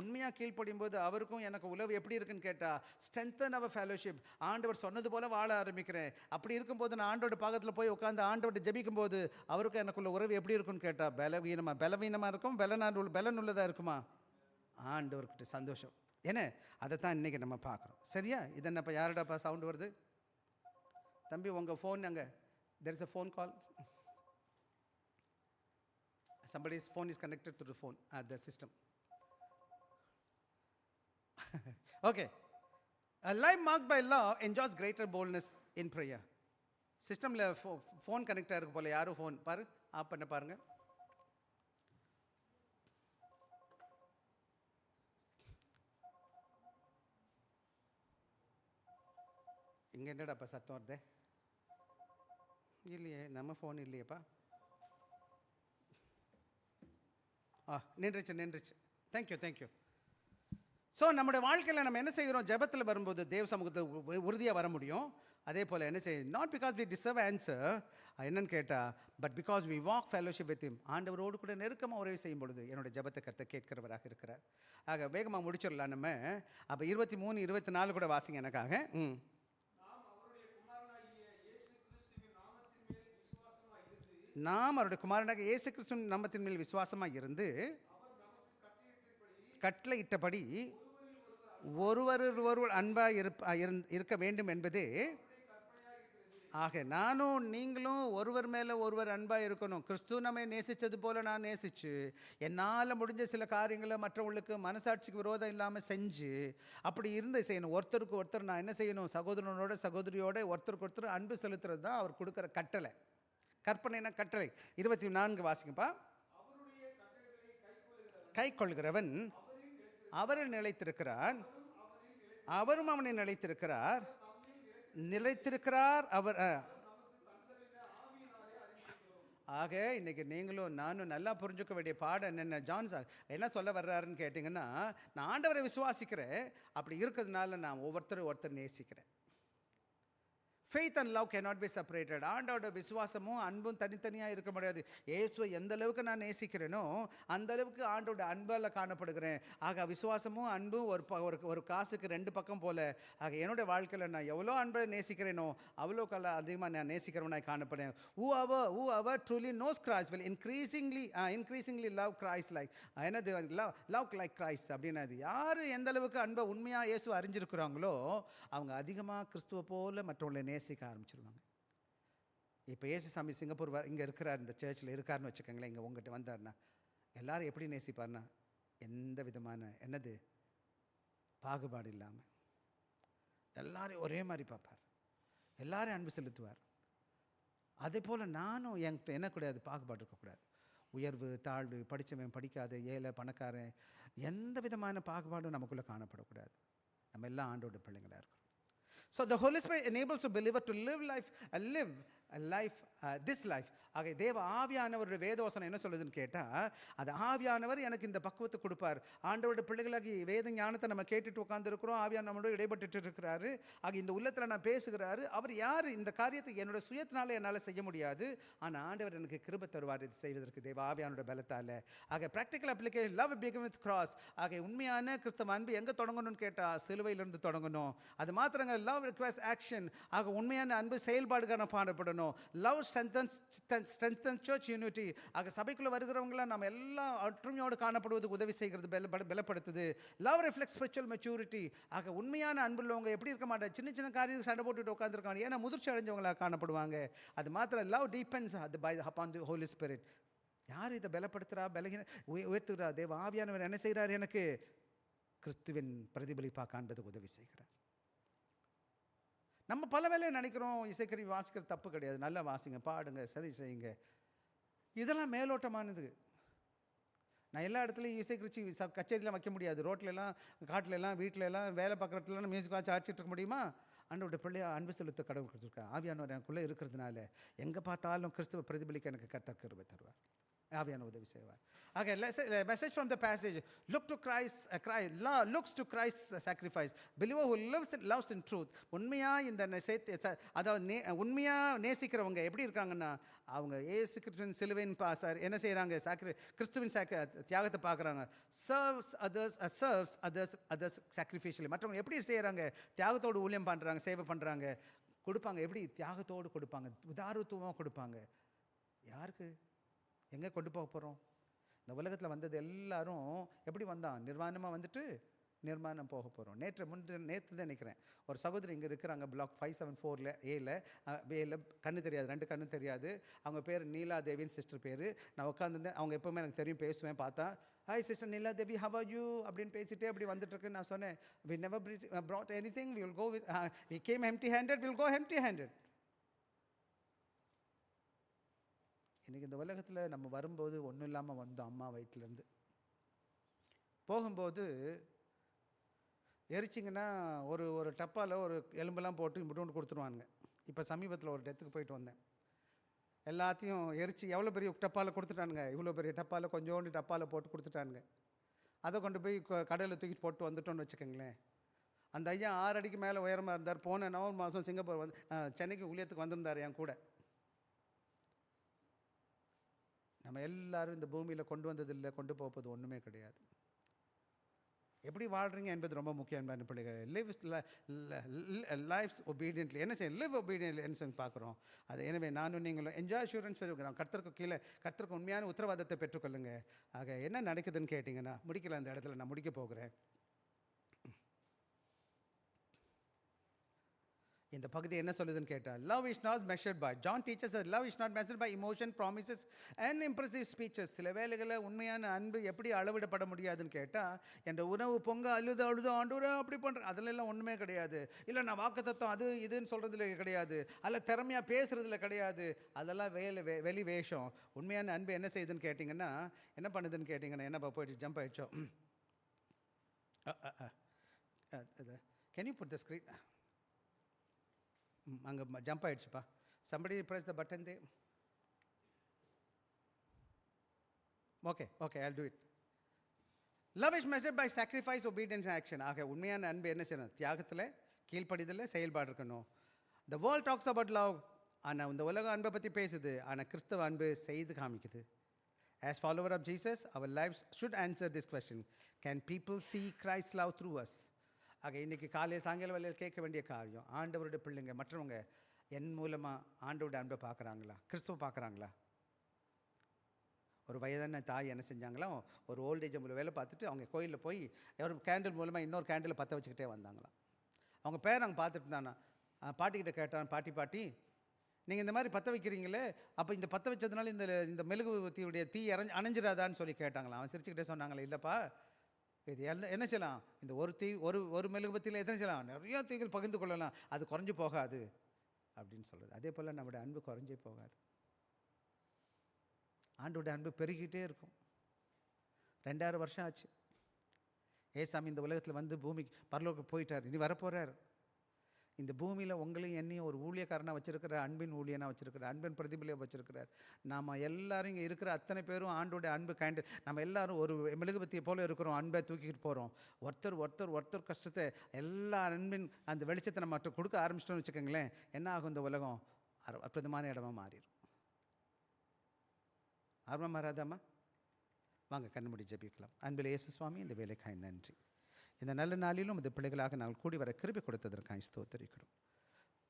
உண்மையாக கீழ்ப்படியும் போது அவருக்கும் எனக்கு உறவு எப்படி இருக்குன்னு கேட்டால் ஸ்ட்ரென்தன் அவர் ஃபெலோஷிப். ஆண்டவர் சொன்னது போல் வாழ ஆரம்பிக்கிறேன். அப்படி இருக்கும்போது நான் ஆண்டோட பாகத்தில் போய் உட்காந்து ஆண்டவர்கிட்ட ஜெபிக்கும் போது அவருக்கும் எனக்குள்ள உறவு எப்படி இருக்குன்னு கேட்டால் பலவீனமாக இருக்கும். பலனுள்ளதாக இருக்குமா? ஆண்டவர்கிட்ட சந்தோஷம். ஏன்னா அதை தான் இன்றைக்கி நம்ம பார்க்குறோம். சரியா? இது என்னப்பா, யாரோடப்பா சவுண்டு வருது? தம்பி உங்கள் ஃபோன் அங்கே, there is a phone call. Somebody's phone is connected to the phone at the system. Okay. A life marked by love enjoys greater boldness in prayer. சிஸ்டமில் ஃபோன் கனெக்ட் ஆகிருக்கு போல். யாரும் ஃபோன் பாரு of பண்ண பாருங்கள். இங்கே என்னடாப்பா சத்தம் வருதே? இல்லையே, நம்ம ஃபோன் இல்லையேப்பா. நின்றுச்சு. தேங்க்யூ. ஸோ நம்முடைய வாழ்க்கையில் நம்ம என்ன செய்கிறோம்? ஜெபத்தில் வரும்போது தேவ சமூகத்தை உறுதியாக வர முடியும். அதே போல் என்ன செய்யும்? Not because we deserve answer, என்னன்னு கேட்டால் but because we walk fellowship with him. ஆண்டவரோடு கூட நெருக்கமாக உறவு செய்யும் பொழுது என்னுடைய ஜெபத்தை கர்த்தர் கேட்கிறவராக இருக்கிறார். ஆக வேகமாக முடிச்சிடலாம் நம்ம. அப்போ 23-24 கூட வாசிங்க எனக்காக. நாம் அவருடைய குமாரனாக இயேசு கிறிஸ்துவின் நாமத்தின் மேல் விசுவாசமாக இருந்து கட்டளையிட்டபடி ஒருவர் அன்பாக இருக்க வேண்டும் என்பதே. ஆக நானும் நீங்களும் ஒருவர் மேலே ஒருவர் அன்பாக இருக்கணும். கிறிஸ்து நம்மை நேசித்தது போல் நான் நேசித்து என்னால் முடிஞ்ச சில காரியங்களை மற்றவங்களுக்கு மனசாட்சிக்கு விரோதம் இல்லாமல் செஞ்சு அப்படி இருந்து செய்யணும். ஒருத்தருக்கு ஒருத்தர் நான் என்ன செய்யணும்? சகோதரனோட சகோதரியோட ஒருத்தருக்கு ஒருத்தர் அன்பு செலுத்துறது தான் அவர் கொடுக்குற கட்டளை. கற்பனைனா கட்டளை. 24 வாசிங்கப்பா. கை கொள்கிறவன் அவரில் நிலைத்திருக்கிறான், அவரும் அவனை நிலைத்திருக்கிறார் அவர். ஆக இன்னைக்கு நீங்களும் நானும் நல்லா புரிஞ்சுக்க வேண்டிய பாடம் என்னென்ன, ஜான்ஸ் என்ன சொல்ல வர்றாருன்னு கேட்டிங்கன்னா, நான் ஆண்டவரை விசுவாசிக்கிறேன், அப்படி இருக்கிறதுனால நான் ஒருத்தர் நேசிக்கிறேன். Faith and love cannot be separated. ஆண்டோட விசுவாசமும் அன்பும் தனித்தனியாக இருக்க முடியாது. இயேசுவை எந்த அளவுக்கு நான் நேசிக்கிறேனோ அந்த அளவுக்கு ஆண்டோட அன்பால் காணப்படுகிறேன். ஆக விசுவாசமும் அன்பும் ஒரு காசுக்கு 2 பக்கம் போல. ஆக என்னுடைய வாழ்க்கையில் நான் எவ்வளோ அன்பை நேசிக்கிறேனோ அவ்வளோ அதிகமாக நான் நேசிக்கிறவனாக காணப்படுறேன். whoever truly knows Christ will increasingly love Christ like என்னது love like Christ அப்படின்னா, யார் எந்த அளவுக்கு அன்பை உண்மையாக இயேசு அறிஞ்சிருக்கிறாங்களோ அவங்க அதிகமாக கிறிஸ்துவை போல மற்றவங்களை நேசிக்க ஆரம்பிச்சிருவாங்க. இப்போ ஏசுசாமி சிங்கப்பூர் இங்கே இருக்கிறார், இந்த சர்ச்சில் இருக்காருன்னு வச்சுக்கோங்களேன். இங்கே உங்கள்கிட்ட வந்தார்னா எல்லாரும் எப்படி நேசிப்பார்னா, எந்த விதமான பாகுபாடு இல்லாமல் எல்லாரையும் ஒரே மாதிரி பார்ப்பார், எல்லாரையும் அன்பு செலுத்துவார். அதே போல் நானும் என்கிட்ட என்ன கூடாது, பாகுபாடு இருக்கக்கூடாது. உயர்வு தாழ்வு, படித்தவன் படிக்காத, ஏழை பணக்காரன், எந்த விதமான பாகுபாடும் நமக்குள்ளே காணப்படக்கூடாது. நம்ம எல்லாம் ஆண்டோட பிள்ளைங்களாக இருக்கோம். So the Holy Spirit enables the believer to live life this life. ஆக தேவ ஆவியானவருடைய வேதவசனம் என்ன சொல்லுதுன்னு கேட்டால், அது ஆவியானவர் எனக்கு இந்த பக்குவத்தை கொடுப்பார். ஆண்டவருடைய பிள்ளைகளாகி வேத ஞானத்தை நம்ம கேட்டுட்டு உட்காந்துருக்கிறோம். ஆவியான நம்மளோட இடைப்பட்டு இருக்கிறாரு. ஆக இந்த உள்ளத்தில் நான் பேசுகிறாரு. அவர் யார்? இந்த காரியத்தை என்னோட சுயத்தினால என்னால் செய்ய முடியாது. ஆனால் ஆண்டவர் எனக்கு கிருபை தருவார் இது செய்வதற்கு தேவ ஆவியானோட பலத்தால். ஆக practical application love begin with cross. ஆக உண்மையான கிறிஸ்தவ அன்பு எங்கே தொடங்கணும்னு கேட்டால் சிலுவையிலிருந்து தொடங்கணும். அது மாத்திரங்க லவ் ரிக்வெஸ்ட் ஆக்ஷன். ஆக உண்மையான அன்பு செயல்பாடுக்கான பாடப்படணும். Love strengthens church unity. ஆக சபைக்குள்ள வருகிறவங்கள நம்ம எல்லாம் ஒற்றுமையோடு காணப்படுவதுக்கு உதவி செய்கிறது, பலப்படுத்துது. Love reflects spiritual maturity. ஆக உண்மையான அன்புள்ளவங்க எப்படி இருக்க மாட்டாங்க, சின்ன சின்ன காரியத்துக்கு சண்டை போட்டுட்டு உட்காந்துருக்காங்க. ஏன்னா முதிர்ச்சி அடைஞ்சவங்களாக காணப்படுவாங்க. அது மாத்திரம் love depends upon the holy spirit. யார் இதை பலப்படுத்துகிறா, உயர்த்துகிறா? தேவ ஆவியானவர் என்ன செய்கிறார்? எனக்கு கிறிஸ்துவின் பிரதிபலிப்பாக காண்பதுக்கு உதவி செய்கிறார். நம்ம பல வேலையை நினைக்கிறோம், இசைக்கருவி வாசிக்கிறது தப்பு கிடையாது, நல்லா வாசிங்க, பாடுங்க, சரி செய்யுங்க, இதெல்லாம் மேலோட்டமானது. நான் எல்லா இடத்துலையும் இசைக்கருச்சி கச்சேரிலாம் வைக்க முடியாது. ரோட்லலாம், காட்டிலலாம், வீட்டிலலாம், வேலை பார்க்குறதுலாம் மியூசிக் வாட்சி ஆடிச்சிட்டு இருக்க முடியுமா? ஆண்டவருடைய பிள்ளைய அன்பு செலுத்த கடவுள் கொடுத்துருக்கேன். ஆவியானவர் எனக்குள்ளே இருக்கிறதுனால எங்கே பார்த்தாலும் கிறிஸ்துவ பிரதிபலிக்க எனக்கு கர்த்தர் கிருபை தருவார், ஆவியான உதவி செய்வார். Okay, message from the passage. Look to Christ. Looks to Christ's sacrifice. Believer who loves in truth. உண்மையா இந்த அதாவது உண்மையா நேசிக்கிறவங்க எப்படி இருக்காங்கன்னா, அவங்க இயேசு கிறிஸ்துவின் சிலுவையின் என்ன செய்கிறாங்க? கிறிஸ்துவின் தியாகத்தை பார்க்குறாங்க. serves others sacrificially. மற்றவங்க எப்படி செய்கிறாங்க? தியாகத்தோடு ஊழியம் பண்ணுறாங்க, சேவை பண்ணுறாங்க, கொடுப்பாங்க. எப்படி? தியாகத்தோடு கொடுப்பாங்க, உதாரத்துவமாக கொடுப்பாங்க. யாருக்கு? எங்கே கொண்டு போக போகிறோம்? இந்த உலகத்தில் வந்தது எல்லாரும் எப்படி வந்தான்? நிர்வாணமாக வந்துட்டு நிர்மாணம் போக போகிறோம். நேற்று தான் நினைக்கிறேன், ஒரு சகோதரி இங்கே இருக்கிறாங்க, பிளாக் 574 ஏல கண்ணு தெரியாது, 2 கண்ணு தெரியாது. அவங்க பேர் நீலா தேவின்னு சிஸ்டர் பேர். நான் உட்காந்துருந்தேன், அவங்க எப்போவுமே எனக்கு தெரியும், பேசுவேன். பார்த்தா hi sister Neela Devi, how are you அப்படின்னு பேசிட்டே அப்படி வந்துட்டுருக்கு. நான் சொன்னேன், we never brought anything, we will go with we came empty handed, we will go empty handed. இன்றைக்கி இந்த உலகத்தில் நம்ம வரும்போது ஒன்றும் இல்லாமல் வந்தோம். அம்மா வயிற்றுலேருந்து போகும்போது எரிச்சிங்கன்னா ஒரு டப்பாவில் ஒரு எலும்பெல்லாம் போட்டு இப்படி கொடுத்துருவானுங்க. இப்போ சமீபத்தில் ஒரு டெத்துக்கு போயிட்டு வந்தேன், எல்லாத்தையும் எரிச்சு எவ்வளோ பெரிய டப்பாவில் கொடுத்துட்டானுங்க. இவ்வளோ பெரிய டப்பாவில் கொஞ்சோண்டு டப்பாவில் போட்டு கொடுத்துட்டானுங்க. அதை கொண்டு போய் கடையில் தூக்கிட்டு போட்டு வந்துட்டோன்னு வச்சுக்கோங்களேன். அந்த ஐயா 6 அடிக்கு மேலே உயரமாக இருந்தார். போன நவம்பர் மாதம் சிங்கப்பூர் வந்து சென்னைக்கு ஊழியத்துக்கு வந்திருந்தார் என் கூட. நம்ம எல்லாரும் இந்த பூமியில் கொண்டு வந்ததில்லை, கொண்டு போவது ஒன்றுமே கிடையாது. எப்படி வாழ்கிறீங்க என்பது ரொம்ப முக்கியம். என்பது பிள்ளைகள் லைஃப்ஸ் ஒபீடியன்ட்லி என்ன செய்யும்? லிவ் ஒபீடியன்ட்லி என்ன செய்ய பார்க்குறோம். அது எனவே நானும் நீங்களும் என்ஜாய் அஷூரன்ஸ் இருக்கிறோம். கர்த்தருக்கு கீழே கர்த்தருக்கு உண்மையான உத்தரவாதத்தை பெற்றுக்கொள்ளுங்க. ஆக என்ன நடக்குதுன்னு கேட்டிங்கன்னா, முடிக்கல அந்த இடத்துல நான் முடிக்க போகிறேன். இந்த பகுதி என்ன சொல்லுதுன்னு கேட்டால், love is not measured by, John teaches love is not measured by emotion, promises and impressive speeches. சில வேலைகளில் உண்மையான அன்பு எப்படி அளவிடப்பட முடியாதுன்னு கேட்டால், என்ற உணவு பொங்க அழுது ஆண்டவரே அப்படி பண்ணுறேன், அதிலெல்லாம் ஒன்றுமே கிடையாது. இல்லை நான் வாக்குத்தத்தம் அது இதுன்னு சொல்கிறதுல கிடையாது, அதில் திறமையாக பேசுகிறதுல கிடையாது, அதெல்லாம் வெளி வேஷம். உண்மையான அன்பு என்ன செய்யுதுன்னு கேட்டிங்கன்னா, என்ன பண்ணுதுன்னு கேட்டிங்கன்னா, என்னப்பா போயிட்டு ஜம்ப் ஆகிடுச்சோ, can you put the screen, அங்கே ஜம்ப் ஆகிடுச்சுப்பா. somebody press the button there. okay I'll do it. love is measured by sacrifice, obedience and action. ஆக உண்மையான அன்பு என்ன செய்யணும்? தியாகத்தில், கீழ்ப்படிதல், செயல்பாடு இருக்கணும். the world talks about love, ஆனால் இந்த உலக அன்பை பற்றி பேசுது, ஆனால் கிறிஸ்தவ அன்பு செய்து காமிக்குது. as follower of Jesus, our lives should answer this question: can people see Christ's love through us? ஆக இன்றைக்கி காலையில் சாயங்கால வேலையில் கேட்க வேண்டிய காரியம், ஆண்டவருடைய பிள்ளைங்க மற்றவங்க என் மூலமாக ஆண்டவருடைய அன்பை பார்க்குறாங்களா, கிறிஸ்துவ பார்க்குறாங்களா? ஒரு வயதான தாய் என்ன செஞ்சாங்களாம், ஒரு ஓல்டேஜ் ஹோமில் வேலை பார்த்துட்டு அவங்க கோயிலில் போய் ஒரு கேண்டில் மூலமாக இன்னொரு கேண்டில் பற்ற வச்சுக்கிட்டே வந்தாங்களாம். அவங்க பேர் அங்கே பார்த்துட்டு இருந்தானா, பாட்டிக்கிட்ட கேட்டான், பாட்டி நீங்கள் இந்த மாதிரி பற்ற வைக்கிறீங்களே, அப்போ இந்த பற்ற வச்சதுனால இந்த மெழுகுவத்தியுடைய தீ அணைஞ்சிடாதான்னு சொல்லி கேட்டாங்களாம். அவன் சிரிச்சுக்கிட்டே சொன்னாங்களே, இல்லைப்பா இது என்ன செய்யலாம், இந்த ஒரு மெழுகுபத்தியில் எத்தனை செய்யலாம், நிறையா தீகள் பகிர்ந்து கொள்ளலாம், அது குறைஞ்சி போகாது அப்படின்னு சொல்கிறது. அதே போல் நம்முடைய அன்பு குறைஞ்சே போகாது, ஆண்டோடைய அன்பு பெருகிட்டே இருக்கும். 2000 வருஷம் ஆச்சு ஏசாமி இந்த உலகத்தில் வந்து பூமிக்கு பரலோக்கு போயிட்டார், இனி வரப்போகிறார். இந்த பூமியில் உங்களையும் என்னையும் ஒரு ஊழியக்காரனாக வச்சிருக்கிற, அன்பின் ஊழியனாக வச்சிருக்கிற, அன்பின் பிரதிபலியாக வச்சிருக்கிறார். நாம் எல்லாரும் இங்கே இருக்கிற அத்தனை பேரும் ஆண்டோடைய அன்பு கைண்டு நம்ம எல்லாரும் ஒரு மெழுகுபத்தியை போல இருக்கிறோம். அன்பை தூக்கிட்டு போகிறோம். ஒருத்தர் கஷ்டத்தை எல்லா அன்பின் அந்த வெளிச்சத்தை நம்ம மற்ற கொடுக்க ஆரம்பிச்சிட்டோம்னு வச்சுக்கோங்களேன், என்ன ஆகும்? இந்த உலகம் அற்புதமான இடமா மாறிடும். ஆர்வம் மாறாதாம்மா? வாங்க கண்ணுமுடி ஜெபிக்கலாம். அன்பில் இயேசு சுவாமி, இந்த வேலைக்காய் நன்றி. இந்த நல்ல நாளிலும் இந்த பிள்ளைகளாக நாங்கள் கூடி வர கிருபை கொடுத்ததற்காக ஸ்தோத்திரிக்கிறோம்.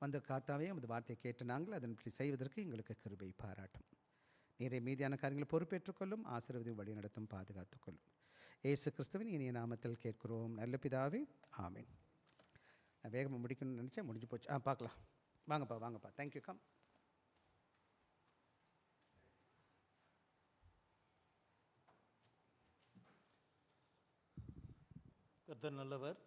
வந்த காத்தாவே அந்த வார்த்தையை கேட்டு நாங்கள் அதன்படி செய்வதற்கு எங்களுக்கு கிருபை பாராட்டும். நிறைய மீதியான காரியங்களை பொறுப்பேற்றுக்கொள்ளும், ஆசீர்வதியும், வழி நடத்தும், பாதுகாத்துக்கொள்ளும். இயேசு கிறிஸ்துவின் இனிய நாமத்தில் கேட்கிறோம் நல்ல பிதாவே, ஆமீன். நான் வேகமாக முடிக்கணும்னு நினச்சேன், முடிஞ்சு போச்சு. பார்க்கலாம். வாங்கப்பா. தேங்க்யூ. கம். கர்த்தர் நல்லவர்.